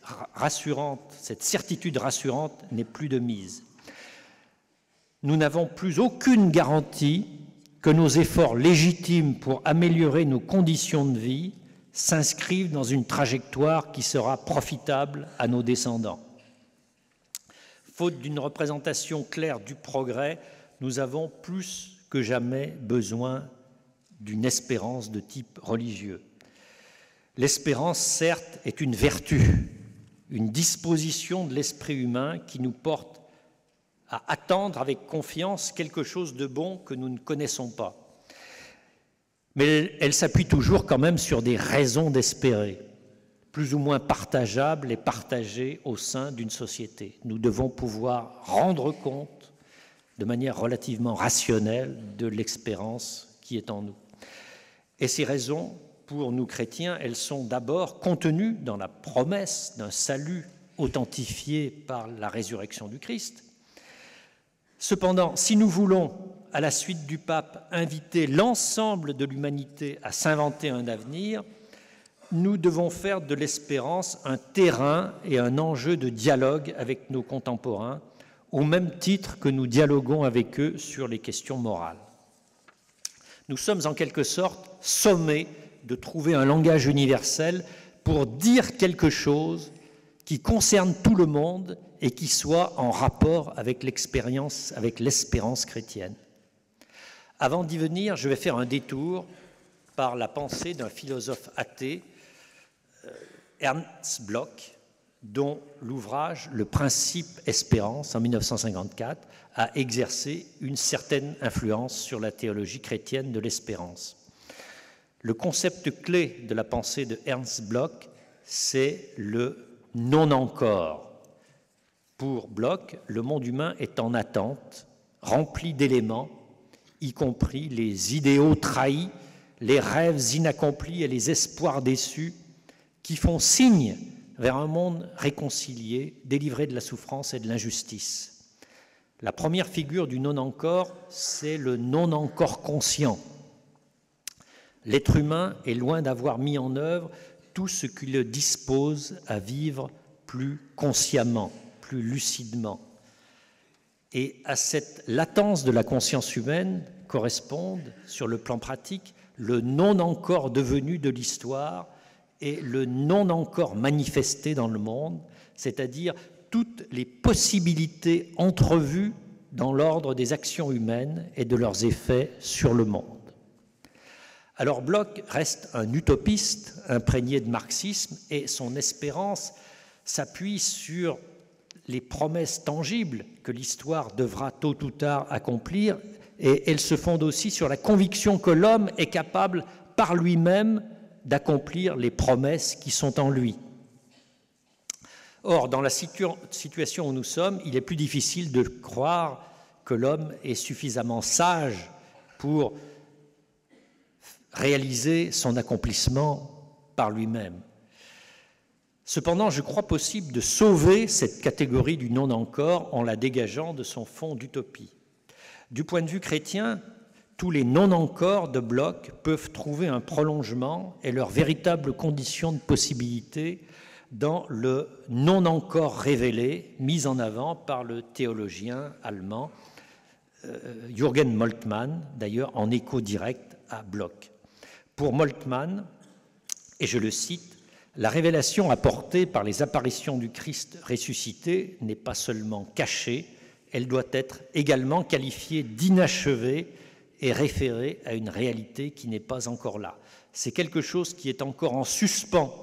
certitude rassurante n'est plus de mise. Nous n'avons plus aucune garantie que nos efforts légitimes pour améliorer nos conditions de vie s'inscrivent dans une trajectoire qui sera profitable à nos descendants. Faute d'une représentation claire du progrès, nous avons plus que jamais besoin d'une espérance de type religieux. L'espérance, certes, est une vertu, une disposition de l'esprit humain qui nous porte à attendre avec confiance quelque chose de bon que nous ne connaissons pas. Mais elle s'appuie toujours quand même sur des raisons d'espérer, plus ou moins partageables et partagées au sein d'une société. Nous devons pouvoir rendre compte de manière relativement rationnelle de l'espérance qui est en nous. Et ces raisons, pour nous chrétiens, elles sont d'abord contenues dans la promesse d'un salut authentifié par la résurrection du Christ. Cependant, si nous voulons, à la suite du pape, inviter l'ensemble de l'humanité à s'inventer un avenir, nous devons faire de l'espérance un terrain et un enjeu de dialogue avec nos contemporains, au même titre que nous dialoguons avec eux sur les questions morales. Nous sommes en quelque sorte sommés de trouver un langage universel pour dire quelque chose qui concerne tout le monde et qui soit en rapport avec l'espérance chrétienne. Avant d'y venir, je vais faire un détour par la pensée d'un philosophe athée, Ernst Bloch, dont l'ouvrage « Le principe espérance » en 1954 a exercé une certaine influence sur la théologie chrétienne de l'espérance. Le concept clé de la pensée de Ernst Bloch, c'est le « non encore ». Pour Bloch, le monde humain est en attente, rempli d'éléments, y compris les idéaux trahis, les rêves inaccomplis et les espoirs déçus, qui font signe vers un monde réconcilié, délivré de la souffrance et de l'injustice. La première figure du non-encore, c'est le non-encore conscient. L'être humain est loin d'avoir mis en œuvre tout ce qui le dispose à vivre plus consciemment, plus lucidement. Et à cette latence de la conscience humaine correspondent, sur le plan pratique, le non-encore devenu de l'histoire et le non-encore manifesté dans le monde, c'est-à-dire toutes les possibilités entrevues dans l'ordre des actions humaines et de leurs effets sur le monde. Alors Bloch reste un utopiste imprégné de marxisme et son espérance s'appuie sur les promesses tangibles que l'histoire devra tôt ou tard accomplir, et elle se fonde aussi sur la conviction que l'homme est capable, par lui-même d'accomplir les promesses qui sont en lui. Or, dans la situation où nous sommes, il est plus difficile de croire que l'homme est suffisamment sage pour réaliser son accomplissement par lui-même. Cependant, je crois possible de sauver cette catégorie du non encore en la dégageant de son fond d'utopie. Du point de vue chrétien, tous les non encore de Bloch peuvent trouver un prolongement et leur véritable condition de possibilité dans le non encore révélé mis en avant par le théologien allemand Jürgen Moltmann, d'ailleurs en écho direct à Bloch. Pour Moltmann, et je le cite, « La révélation apportée par les apparitions du Christ ressuscité n'est pas seulement cachée, elle doit être également qualifiée d'inachevée et référée à une réalité qui n'est pas encore là. C'est quelque chose qui est encore en suspens,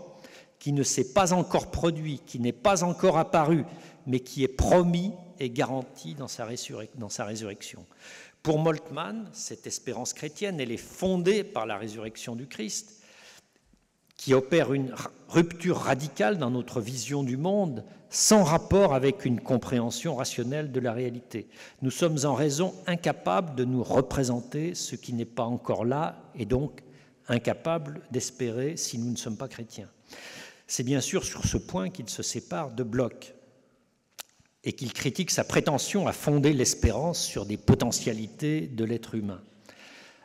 qui ne s'est pas encore produit, qui n'est pas encore apparu, mais qui est promis et garanti dans sa résurrection. » Pour Moltmann, cette espérance chrétienne, elle est fondée par la résurrection du Christ, qui opère une rupture radicale dans notre vision du monde, sans rapport avec une compréhension rationnelle de la réalité. Nous sommes en raison incapables de nous représenter ce qui n'est pas encore là, et donc incapables d'espérer si nous ne sommes pas chrétiens. C'est bien sûr sur ce point qu'il se sépare de Bloch et qu'il critique sa prétention à fonder l'espérance sur des potentialités de l'être humain.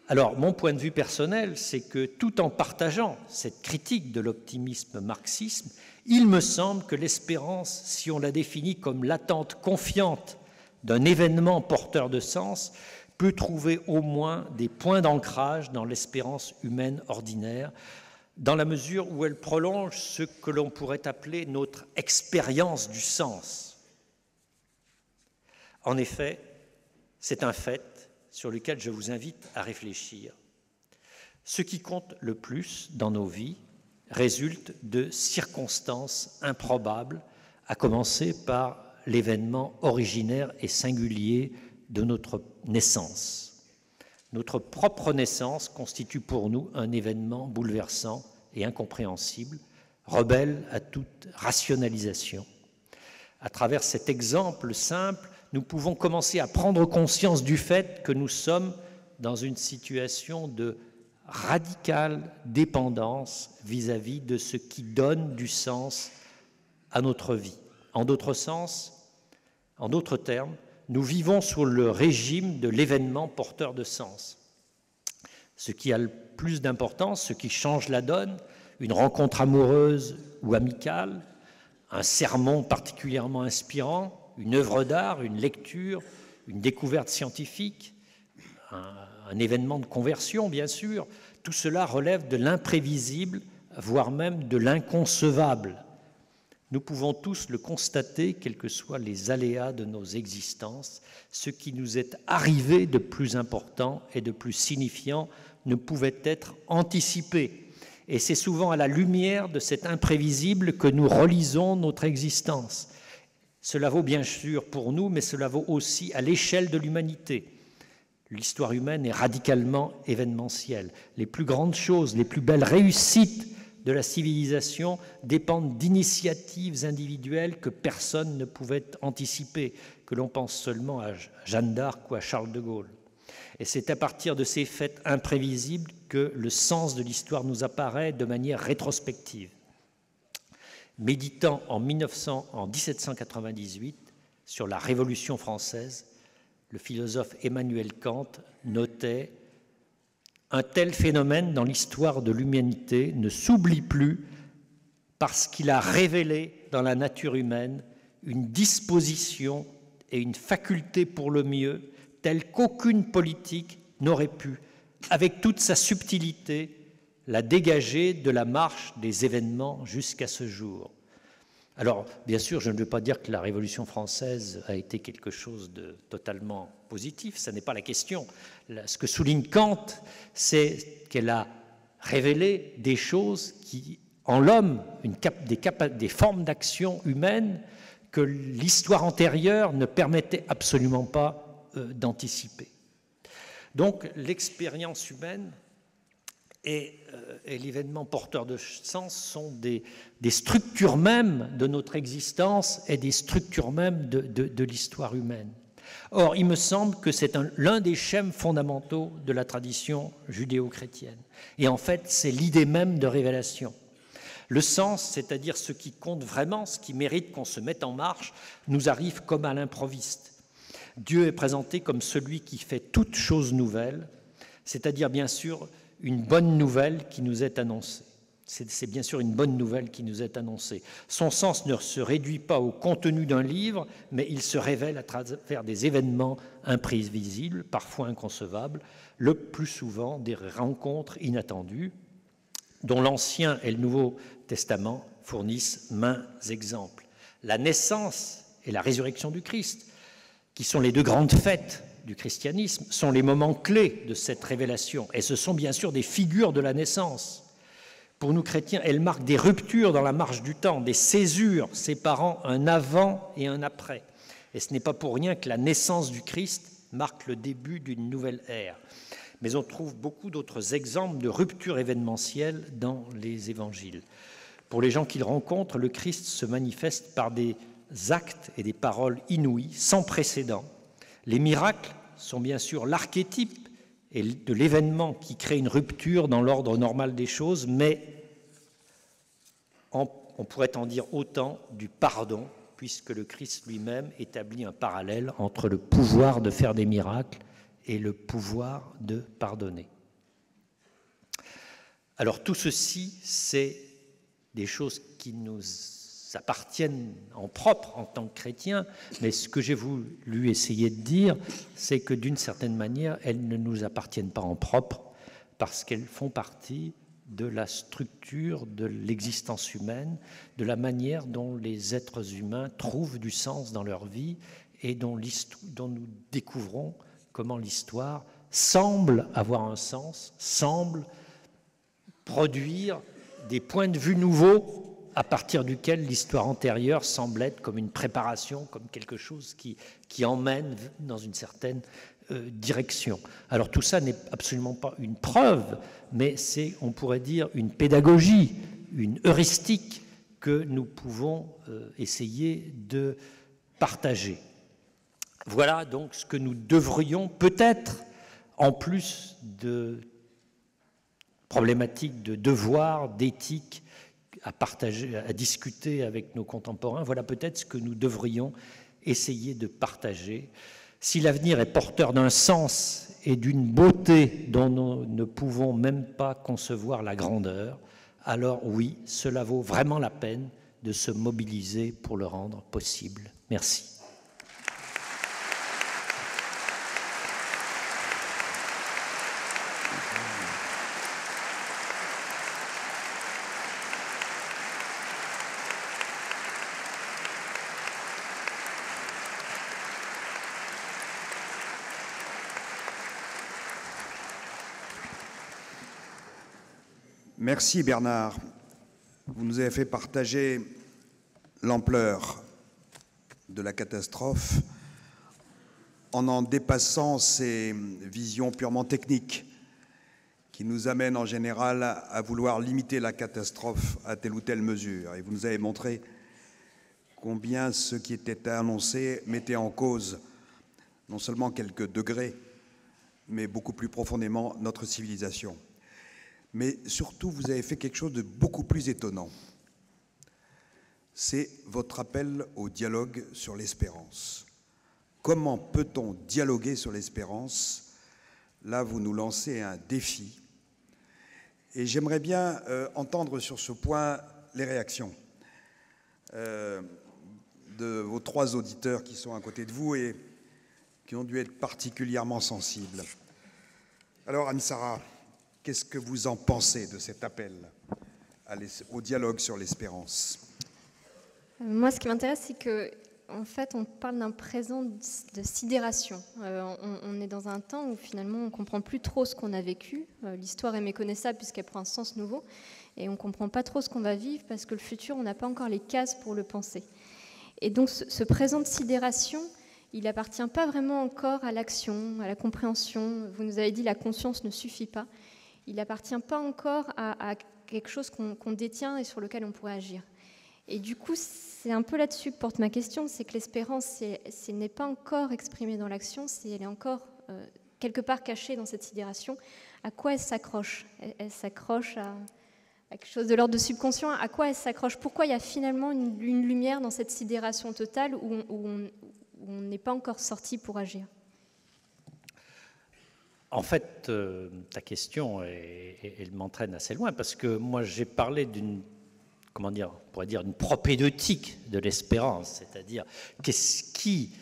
Alors, mon point de vue personnel, c'est que tout en partageant cette critique de l'optimisme marxisme, il me semble que l'espérance, si on la définit comme l'attente confiante d'un événement porteur de sens, peut trouver au moins des points d'ancrage dans l'espérance humaine ordinaire, dans la mesure où elle prolonge ce que l'on pourrait appeler notre expérience du sens. En effet, c'est un fait sur lequel je vous invite à réfléchir. Ce qui compte le plus dans nos vies résulte de circonstances improbables, à commencer par l'événement originaire et singulier de notre naissance. Notre propre naissance constitue pour nous un événement bouleversant et incompréhensible, rebelle à toute rationalisation. À travers cet exemple simple, nous pouvons commencer à prendre conscience du fait que nous sommes dans une situation de radicale dépendance vis-à-vis de ce qui donne du sens à notre vie. En d'autres termes, nous vivons sous le régime de l'événement porteur de sens. Ce qui a le plus d'importance, ce qui change la donne, une rencontre amoureuse ou amicale, un sermon particulièrement inspirant, une œuvre d'art, une lecture, une découverte scientifique, un événement de conversion, bien sûr, tout cela relève de l'imprévisible, voire même de l'inconcevable. Nous pouvons tous le constater, quels que soient les aléas de nos existences. Ce qui nous est arrivé de plus important et de plus signifiant ne pouvait être anticipé. Et c'est souvent à la lumière de cet imprévisible que nous relisons notre existence. Cela vaut bien sûr pour nous, mais cela vaut aussi à l'échelle de l'humanité. L'histoire humaine est radicalement événementielle. Les plus grandes choses, les plus belles réussites de la civilisation dépendent d'initiatives individuelles que personne ne pouvait anticiper, que l'on pense seulement à Jeanne d'Arc ou à Charles de Gaulle. Et c'est à partir de ces faits imprévisibles que le sens de l'histoire nous apparaît de manière rétrospective. Méditant en 1798 sur la Révolution française, le philosophe Emmanuel Kant notait « Un tel phénomène dans l'histoire de l'humanité ne s'oublie plus parce qu'il a révélé dans la nature humaine une disposition et une faculté pour le mieux telle qu'aucune politique n'aurait pu, avec toute sa subtilité, la dégager de la marche des événements jusqu'à ce jour. » Alors, bien sûr, je ne veux pas dire que la Révolution française a été quelque chose de totalement positif, ce n'est pas la question. Ce que souligne Kant, c'est qu'elle a révélé des choses qui, en l'homme, des formes d'action humaine que l'histoire antérieure ne permettait absolument pas d'anticiper. Donc, l'expérience humaine et l'événement porteur de sens sont des structures mêmes de notre existence et des structures mêmes de l'histoire humaine. Or, il me semble que c'est l'un des schèmes fondamentaux de la tradition judéo-chrétienne. Et en fait, c'est l'idée même de révélation. Le sens, c'est-à-dire ce qui compte vraiment, ce qui mérite qu'on se mette en marche, nous arrive comme à l'improviste. Dieu est présenté comme celui qui fait toute chose nouvelle, c'est-à-dire bien sûr une bonne nouvelle qui nous est annoncée. C'est bien sûr une bonne nouvelle qui nous est annoncée. Son sens ne se réduit pas au contenu d'un livre, mais il se révèle à travers des événements imprévisibles, parfois inconcevables, le plus souvent des rencontres inattendues, dont l'Ancien et le Nouveau Testament fournissent maints exemples. La naissance et la résurrection du Christ, qui sont les deux grandes fêtes du christianisme, sont les moments clés de cette révélation. Et ce sont bien sûr des figures de la naissance. Pour nous chrétiens, elles marquent des ruptures dans la marche du temps, des césures séparant un avant et un après. Et ce n'est pas pour rien que la naissance du Christ marque le début d'une nouvelle ère. Mais on trouve beaucoup d'autres exemples de ruptures événementielles dans les évangiles. Pour les gens qu'ils rencontrent, le Christ se manifeste par des actes et des paroles inouïs, sans précédent. Les miracles sont bien sûr l'archétype de l'événement qui crée une rupture dans l'ordre normal des choses, mais on pourrait en dire autant du pardon, puisque le Christ lui-même établit un parallèle entre le pouvoir de faire des miracles et le pouvoir de pardonner. Alors tout ceci, c'est des choses qui nous appartiennent en propre en tant que chrétiens, mais ce que j'ai voulu essayer de dire, c'est que d'une certaine manière, elles ne nous appartiennent pas en propre, parce qu'elles font partie de la structure de l'existence humaine, de la manière dont les êtres humains trouvent du sens dans leur vie et dont nous découvrons comment l'histoire semble avoir un sens, semble produire des points de vue nouveaux à partir duquel l'histoire antérieure semble être comme une préparation, comme quelque chose qui emmène dans une certaine direction. Alors tout ça n'est absolument pas une preuve, mais c'est, on pourrait dire, une pédagogie, une heuristique que nous pouvons essayer de partager. Voilà donc ce que nous devrions peut-être, en plus de problématiques de devoir, d'éthique, à partager, à discuter avec nos contemporains, voilà peut-être ce que nous devrions essayer de partager. Si l'avenir est porteur d'un sens et d'une beauté dont nous ne pouvons même pas concevoir la grandeur, alors oui, cela vaut vraiment la peine de se mobiliser pour le rendre possible. Merci. Merci Bernard. Vous nous avez fait partager l'ampleur de la catastrophe en dépassant ces visions purement techniques qui nous amènent en général à vouloir limiter la catastrophe à telle ou telle mesure. Et vous nous avez montré combien ce qui était annoncé mettait en cause non seulement quelques degrés, mais beaucoup plus profondément notre civilisation. Mais surtout, vous avez fait quelque chose de beaucoup plus étonnant. C'est votre appel au dialogue sur l'espérance. Comment peut-on dialoguer sur l'espérance? Là, vous nous lancez un défi. Et j'aimerais bien entendre sur ce point les réactions de vos trois auditeurs qui sont à côté de vous et qui ont dû être particulièrement sensibles. Alors, Anne-Sara, qu'est-ce que vous en pensez de cet appel au dialogue sur l'espérance? Moi, ce qui m'intéresse, c'est qu'en fait, on parle d'un présent de sidération. On est dans un temps où finalement, on ne comprend plus trop ce qu'on a vécu. L'histoire est méconnaissable puisqu'elle prend un sens nouveau. Et on ne comprend pas trop ce qu'on va vivre parce que le futur, on n'a pas encore les cases pour le penser. Et donc, ce présent de sidération, il n'appartient pas vraiment encore à l'action, à la compréhension. Vous nous avez dit la conscience ne suffit pas. il n'appartient pas encore à quelque chose qu'on détient et sur lequel on pourrait agir. Et du coup, c'est un peu là-dessus que porte ma question, c'est que l'espérance, n'est pas encore exprimée dans l'action, elle est encore quelque part cachée dans cette sidération. À quoi elle s'accroche ? Elle s'accroche à quelque chose de l'ordre de subconscient. À quoi elle s'accroche ? Pourquoi il y a finalement une lumière dans cette sidération totale où on n'est pas encore sorti pour agir ? En fait, ta question, elle m'entraîne assez loin, parce que moi, j'ai parlé d'une, comment dire, on pourrait dire une propédeutique de l'espérance, c'est-à-dire qu'est-ce qui,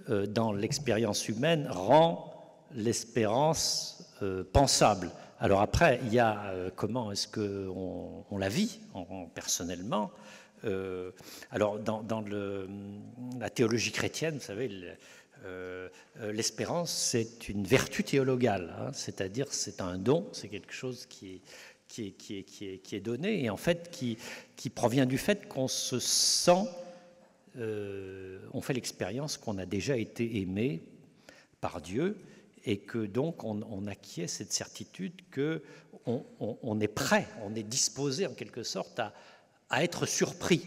dans l'expérience humaine, rend l'espérance pensable. Alors après, il y a comment est-ce qu'on la vit personnellement. Alors dans la théologie chrétienne, vous savez, l'espérance, c'est une vertu théologale, hein, c'est-à-dire c'est un don, c'est quelque chose qui est donné et en fait qui provient du fait qu'on se sent, on fait l'expérience qu'on a déjà été aimé par Dieu et que donc on acquiert cette certitude qu'on est prêt, on est disposé en quelque sorte à être surpris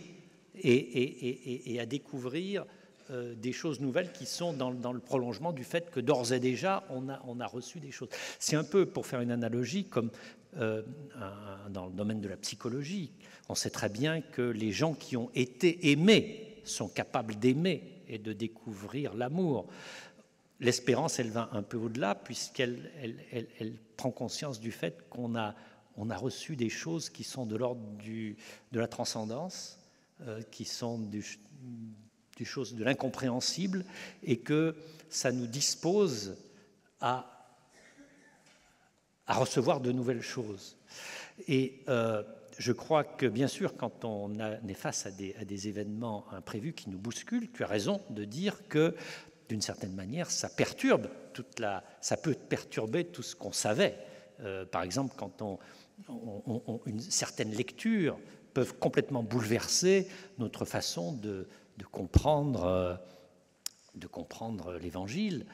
et à découvrir des choses nouvelles qui sont dans le prolongement du fait que d'ores et déjà on a reçu des choses. C'est un peu, pour faire une analogie, comme dans le domaine de la psychologie. On sait très bien que les gens qui ont été aimés sont capables d'aimer et de découvrir l'amour. L'espérance, elle va un peu au-delà puisqu'elle elle prend conscience du fait qu'on a reçu des choses qui sont de l'ordre de la transcendance, qui sont des choses de l'incompréhensible et que ça nous dispose à recevoir de nouvelles choses. Et je crois que, bien sûr, quand on est face à des événements imprévus qui nous bousculent, tu as raison de dire que, d'une certaine manière, ça perturbe ça peut perturber tout ce qu'on savait. Par exemple, quand une certaine lecture peuvent complètement bouleverser notre façon de comprendre l'Évangile.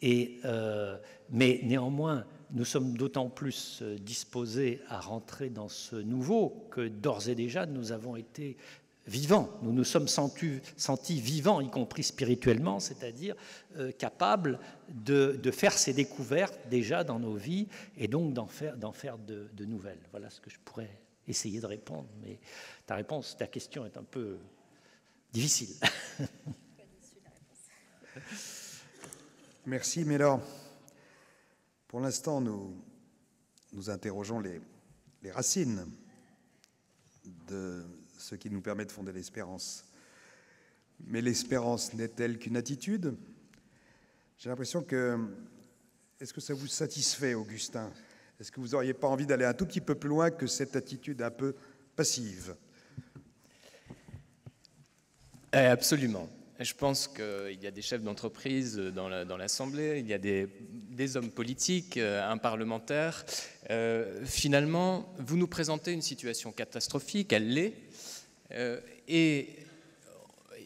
Mais néanmoins, nous sommes d'autant plus disposés à rentrer dans ce nouveau que d'ores et déjà nous avons été vivants. Nous nous sommes sentis vivants, y compris spirituellement, c'est-à-dire capables de faire ces découvertes déjà dans nos vies et donc d'en faire de nouvelles. Voilà ce que je pourrais essayer de répondre. Mais ta question est un peu difficile. Merci, mais alors, pour l'instant, nous interrogeons les racines de ce qui nous permet de fonder l'espérance. Mais l'espérance n'est-elle qu'une attitude ? J'ai l'impression que... Est-ce que ça vous satisfait, Augustin ? Est-ce que vous n'auriez pas envie d'aller un tout petit peu plus loin que cette attitude un peu passive ? Absolument. Je pense qu'il y a des chefs d'entreprise dans l'Assemblée, il y a des hommes politiques, un parlementaire. Finalement, vous nous présentez une situation catastrophique, elle l'est, et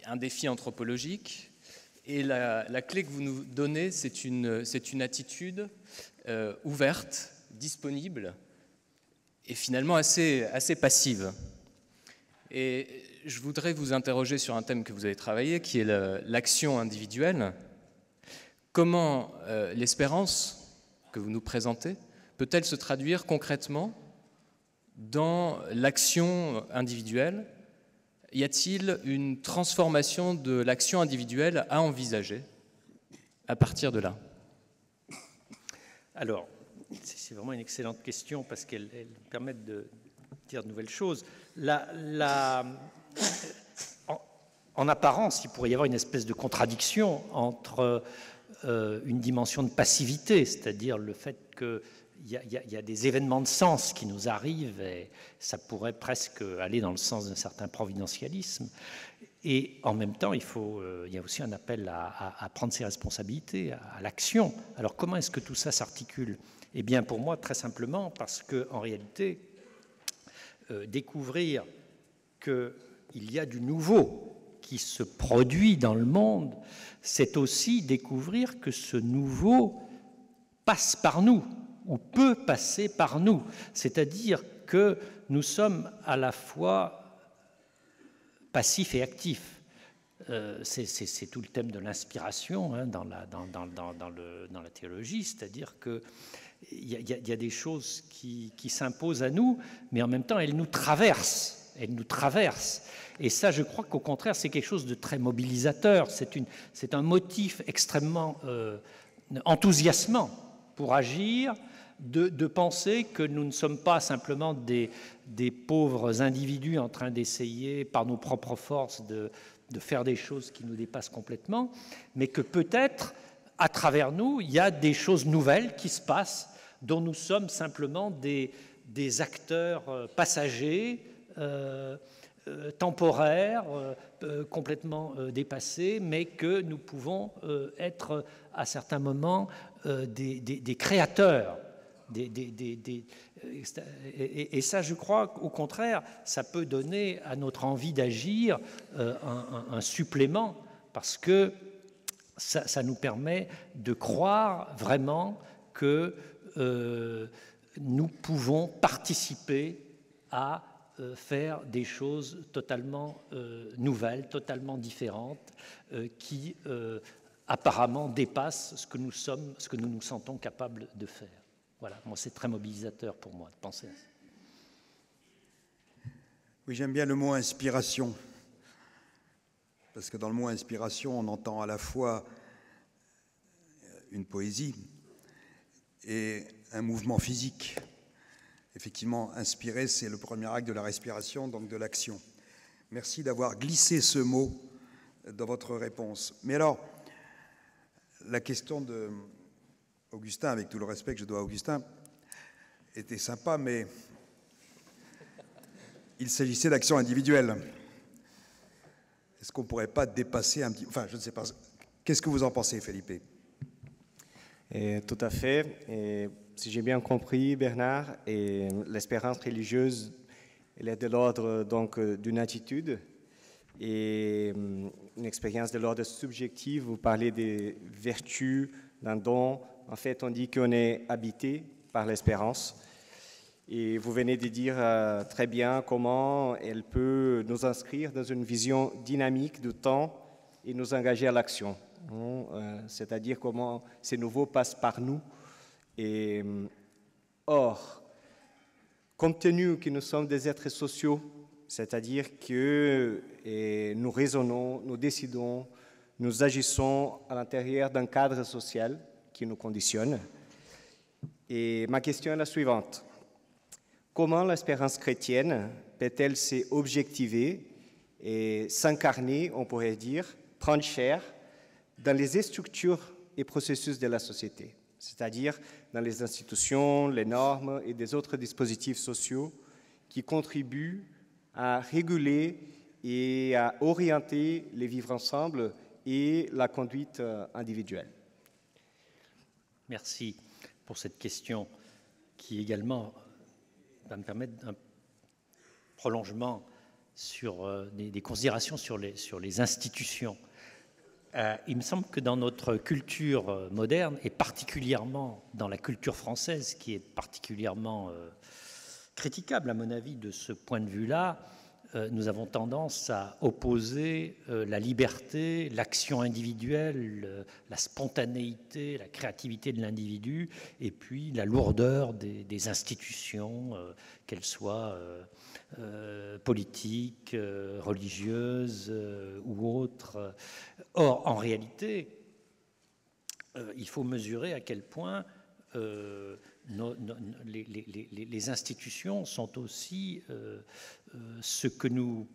un défi anthropologique. Et la clé que vous nous donnez, c'est une attitude ouverte, disponible, et finalement assez passive. Et je voudrais vous interroger sur un thème que vous avez travaillé, qui est l'action individuelle. Comment l'espérance que vous nous présentez peut-elle se traduire concrètement dans l'action individuelle ? Y a-t-il une transformation de l'action individuelle à envisager à partir de là ? Alors, c'est vraiment une excellente question parce qu'elle permet de dire de nouvelles choses. En apparence, il pourrait y avoir une espèce de contradiction entre une dimension de passivité, c'est-à-dire le fait qu'il y a des événements de sens qui nous arrivent et ça pourrait presque aller dans le sens d'un certain providentialisme. Et en même temps, il y a aussi un appel à prendre ses responsabilités, à l'action. Alors comment est-ce que tout ça s'articule ? Eh bien pour moi, très simplement, parce qu'en réalité, découvrir qu'il y a du nouveau qui se produit dans le monde, c'est aussi découvrir que ce nouveau passe par nous. ou peut passer par nous. C'est-à-dire que nous sommes à la fois passifs et actifs. C'est tout le thème de l'inspiration dans la théologie, c'est-à-dire qu'il y a des choses qui s'imposent à nous, mais en même temps, elles nous traversent. Et ça, je crois qu'au contraire, c'est quelque chose de très mobilisateur. C'est un motif extrêmement enthousiasmant pour agir, de penser que nous ne sommes pas simplement des pauvres individus en train d'essayer, par nos propres forces, de faire des choses qui nous dépassent complètement, mais que peut-être, à travers nous, il y a des choses nouvelles qui se passent, dont nous sommes simplement des acteurs passagers, temporaires, complètement dépassés, mais que nous pouvons être à certains moments des créateurs. Et ça, je crois qu'au contraire, ça peut donner à notre envie d'agir un supplément, parce que ça nous permet de croire vraiment que nous pouvons participer à faire des choses totalement nouvelles, totalement différentes, qui apparemment dépassent ce que nous sommes, ce que nous nous sentons capables de faire. Voilà, moi c'est très mobilisateur pour moi de penser à ça. Oui, j'aime bien le mot inspiration, parce que dans le mot inspiration, on entend à la fois une poésie et un mouvement physique. Effectivement, inspirer, c'est le premier acte de la respiration, donc de l'action. Merci d'avoir glissé ce mot dans votre réponse. Mais alors, la question de Augustin, avec tout le respect que je dois à Augustin, était sympa, mais il s'agissait d'actions individuelles. Est-ce qu'on ne pourrait pas dépasser un petit... Enfin, je ne sais pas. Qu'est-ce que vous en pensez, Felipe? Tout à fait. Et si j'ai bien compris, Bernard, l'espérance religieuse, elle est de l'ordre donc d'une attitude et une expérience de l'ordre subjectif. Vous parlez des vertus d'un don. En fait, on dit qu'on est habité par l'espérance. Et vous venez de dire très bien comment elle peut nous inscrire dans une vision dynamique du temps et nous engager à l'action. C'est-à-dire comment ces nouveaux passent par nous. Et, or, compte tenu que nous sommes des êtres sociaux, c'est-à-dire que nous raisonnons, nous décidons, nous agissons à l'intérieur d'un cadre social qui nous conditionne. Et ma question est la suivante. Comment l'espérance chrétienne peut-elle s'objectiver et s'incarner, on pourrait dire, prendre chair dans les structures et processus de la société, c'est-à-dire dans les institutions, les normes et des autres dispositifs sociaux qui contribuent à réguler et à orienter les vivre ensemble et la conduite individuelle. Merci pour cette question qui également va me permettre un prolongement sur des considérations sur les institutions. Il me semble que dans notre culture moderne, et particulièrement dans la culture française, qui est particulièrement critiquable à mon avis de ce point de vue-là, nous avons tendance à opposer la liberté, l'action individuelle, la spontanéité, la créativité de l'individu, et puis la lourdeur des institutions, qu'elles soient politiques, religieuses ou autres. Or, en réalité, il faut mesurer à quel point les institutions sont aussi ce que nous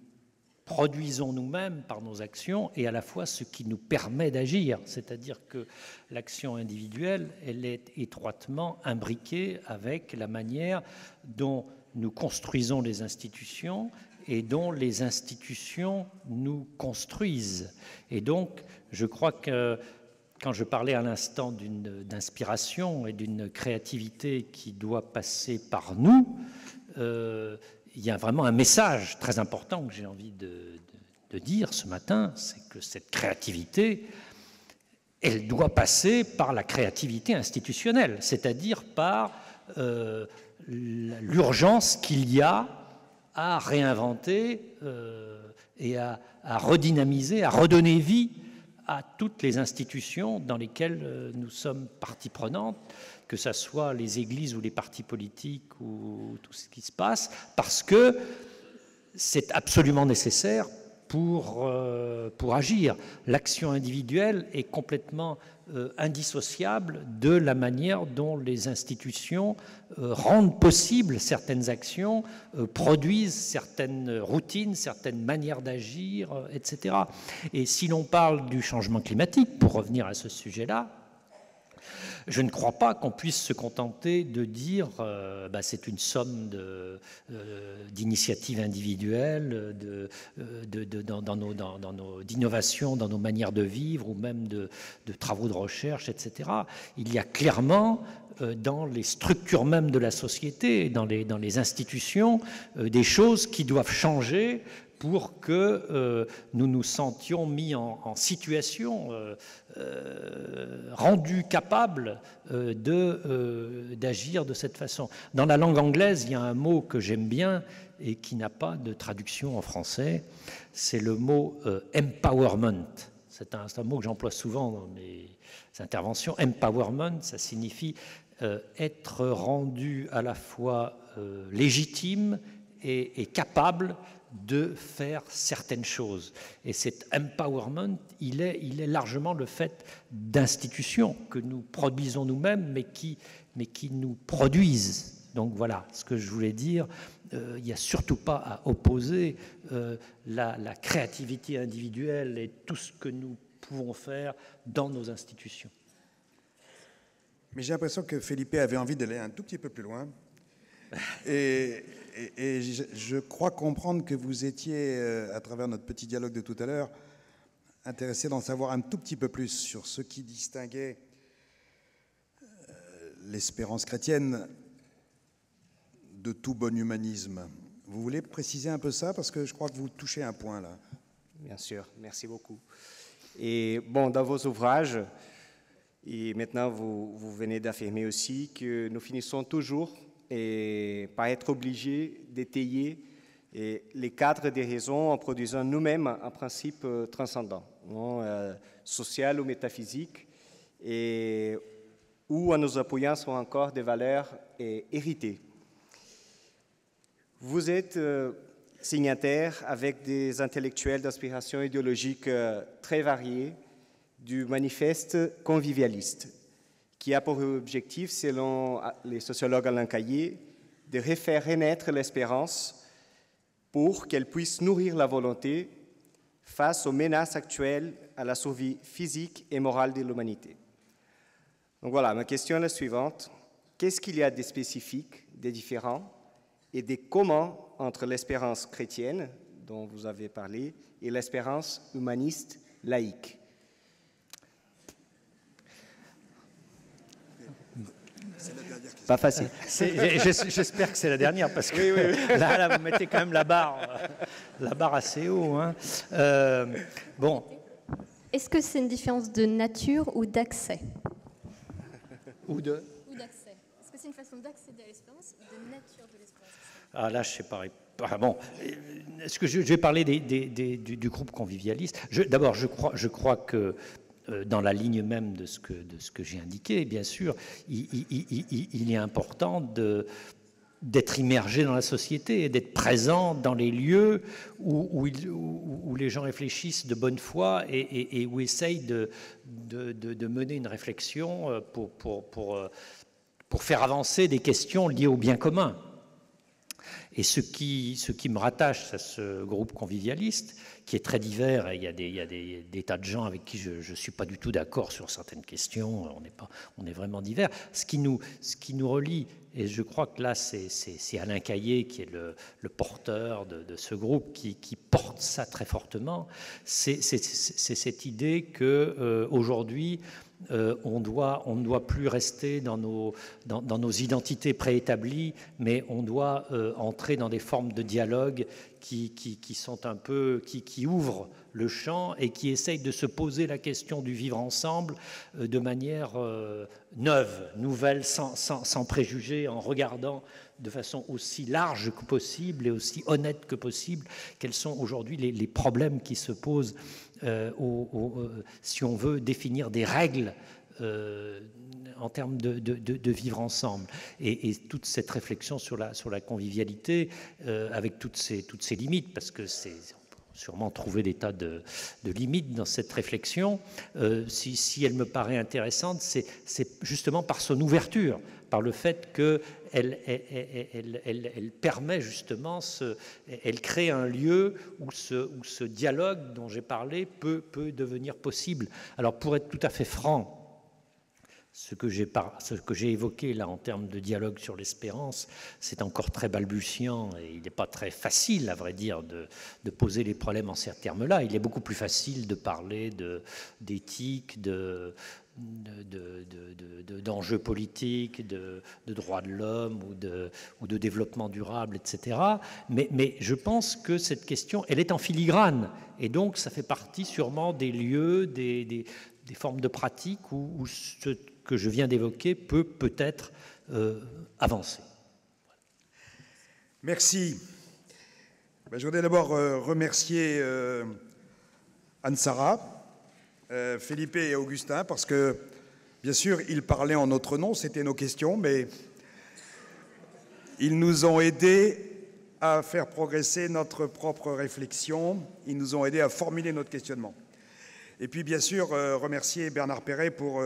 produisons nous-mêmes par nos actions et à la fois ce qui nous permet d'agir. C'est-à-dire que l'action individuelle, elle est étroitement imbriquée avec la manière dont nous construisons les institutions et dont les institutions nous construisent. Et donc, je crois que quand je parlais à l'instant d'inspiration et d'une créativité qui doit passer par nous, il y a vraiment un message très important que j'ai envie de dire ce matin, c'est que cette créativité, elle doit passer par la créativité institutionnelle, c'est-à-dire par l'urgence qu'il y a à réinventer et à redynamiser, à redonner vie à toutes les institutions dans lesquelles nous sommes partie prenante, que ce soit les églises ou les partis politiques ou tout ce qui se passe, parce que c'est absolument nécessaire pour agir. L'action individuelle est complètement indissociable de la manière dont les institutions rendent possible certaines actions, produisent certaines routines, certaines manières d'agir, etc. Et si l'on parle du changement climatique, pour revenir à ce sujet-là, je ne crois pas qu'on puisse se contenter de dire c'est une somme d'initiatives individuelles, d'innovations dans nos manières de vivre ou même de travaux de recherche, etc. Il y a clairement dans les structures même de la société, dans les institutions, des choses qui doivent changer pour que nous nous sentions mis en situation, rendus capables d'agir de cette façon. Dans la langue anglaise, il y a un mot que j'aime bien et qui n'a pas de traduction en français, c'est le mot empowerment. C'est un mot que j'emploie souvent dans mes interventions. Empowerment, ça signifie être rendu à la fois légitime et capable de faire certaines choses. Et cet empowerment, il est largement le fait d'institutions que nous produisons nous-mêmes, mais qui nous produisent. Donc voilà ce que je voulais dire. Il n'y a surtout pas à opposer la créativité individuelle et tout ce que nous pouvons faire dans nos institutions. Mais j'ai l'impression que Felipe avait envie d'aller un tout petit peu plus loin. Et je crois comprendre que vous étiez, à travers notre petit dialogue de tout à l'heure, intéressé d'en savoir un tout petit peu plus sur ce qui distinguait l'espérance chrétienne de tout bon humanisme. Vous voulez préciser un peu ça, parce que je crois que vous touchez un point là. Bien sûr, merci beaucoup. Et bon, dans vos ouvrages, et maintenant vous venez d'affirmer aussi que nous finissons toujours par être obligés d'étayer les cadres des raisons en produisant nous-mêmes un principe transcendant, social ou métaphysique, ou en nous appuyant sur encore des valeurs héritées. Vous êtes signataire avec des intellectuels d'inspiration idéologique très variés du manifeste convivialiste, qui a pour objectif, selon les sociologues Alain Caillé, de refaire renaître l'espérance pour qu'elle puisse nourrir la volonté face aux menaces actuelles à la survie physique et morale de l'humanité. Donc voilà, ma question est la suivante. Qu'est-ce qu'il y a de spécifique, de différent et de commun entre l'espérance chrétienne, dont vous avez parlé, et l'espérance humaniste laïque? Pas facile. J'espère que c'est la dernière, parce que oui. Là, vous mettez quand même la barre assez haut. Hein. Bon. Est-ce que c'est une différence de nature ou d'accès? Ou d'accès. Est-ce que c'est une façon d'accéder à l'espérance ou de nature de l'espérance? Ah là, je sais pas. Bon, est-ce que je vais parler du groupe convivialiste? D'abord, je crois que dans la ligne même de ce que j'ai indiqué, bien sûr, il est important d'être immergé dans la société et d'être présent dans les lieux où les gens réfléchissent de bonne foi et où essayent de mener une réflexion pour faire avancer des questions liées au bien commun. Et ce qui me rattache à ce groupe convivialiste, qui est très divers, et il y a des tas de gens avec qui je ne suis pas du tout d'accord sur certaines questions, on est vraiment divers. Ce qui nous relie, et je crois que là c'est Alain Caillé qui est le porteur de ce groupe, qui porte ça très fortement, c'est cette idée qu'aujourd'hui, on ne doit plus rester dans nos identités préétablies, mais on doit entrer dans des formes de dialogue qui sont un peu, qui ouvrent le champ et qui essaye de se poser la question du vivre ensemble de manière nouvelle, sans préjugés, en regardant de façon aussi large que possible et aussi honnête que possible quels sont aujourd'hui les problèmes qui se posent si on veut définir des règles en termes de vivre ensemble. Et toute cette réflexion sur la convivialité, avec toutes ces limites, parce que c'est... sûrement trouver des tas de limites dans cette réflexion. Si elle me paraît intéressante, c'est justement par son ouverture, par le fait qu'elle permet justement, elle crée un lieu où ce dialogue dont j'ai parlé peut devenir possible. Alors pour être tout à fait franc, ce que j'ai évoqué là en termes de dialogue sur l'espérance, c'est encore très balbutiant et il n'est pas très facile, à vrai dire, de poser les problèmes en ces termes-là. Il est beaucoup plus facile de parler d'éthique, d'enjeux politiques, de droits de l'homme ou de développement durable, etc. Mais je pense que cette question, elle est en filigrane et donc ça fait partie sûrement des lieux, des formes de pratique où ce que je viens d'évoquer peut-être avancer. Merci. Je voudrais d'abord remercier Anne-Sara, Felipe et Augustin, parce que, bien sûr, ils parlaient en notre nom, c'était nos questions, mais ils nous ont aidés à faire progresser notre propre réflexion, ils nous ont aidés à formuler notre questionnement. Et puis, bien sûr, remercier Bernard Perret pour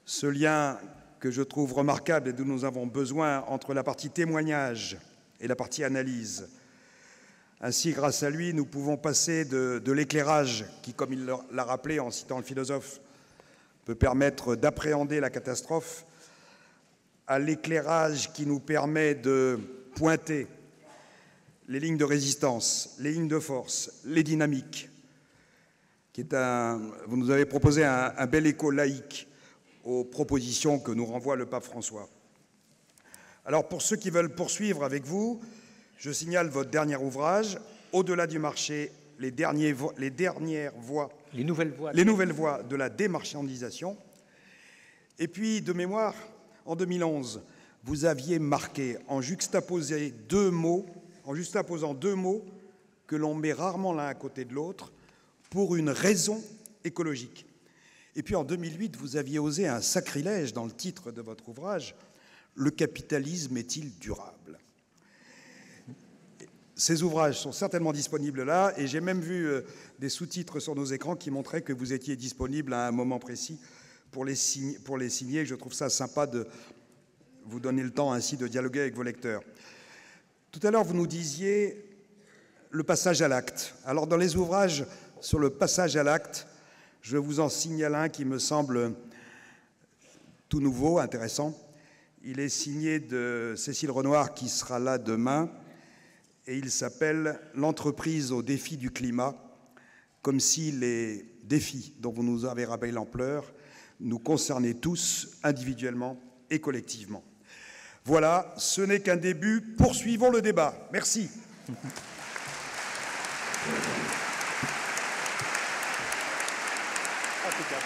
ce lien que je trouve remarquable et dont nous avons besoin entre la partie témoignage et la partie analyse. Ainsi, grâce à lui, nous pouvons passer de l'éclairage qui, comme il l'a rappelé en citant le philosophe, peut permettre d'appréhender la catastrophe, à l'éclairage qui nous permet de pointer les lignes de résistance, les lignes de force, les dynamiques, vous nous avez proposé un bel écho laïque aux propositions que nous renvoie le pape François. Alors, pour ceux qui veulent poursuivre avec vous, je signale votre dernier ouvrage, Au-delà du marché, les nouvelles voies de la démarchandisation. Et puis, de mémoire, en 2011, vous aviez marqué, en juxtaposant deux mots que l'on met rarement l'un à côté de l'autre, pour une raison écologique. Et puis en 2008, vous aviez osé un sacrilège dans le titre de votre ouvrage, « Le capitalisme est-il durable ?» Ces ouvrages sont certainement disponibles là, et j'ai même vu des sous-titres sur nos écrans qui montraient que vous étiez disponible à un moment précis pour les signer. Je trouve ça sympa de vous donner le temps ainsi de dialoguer avec vos lecteurs. Tout à l'heure, vous nous disiez le passage à l'acte. Alors, dans les ouvrages sur le passage à l'acte, je vous en signale un qui me semble tout nouveau, intéressant. Il est signé de Cécile Renoir, qui sera là demain, et il s'appelle « L'entreprise au défi du climat », comme si les défis dont vous nous avez rappelé l'ampleur nous concernaient tous, individuellement et collectivement. Voilà, ce n'est qu'un début. Poursuivons le débat. Merci. Impeccable.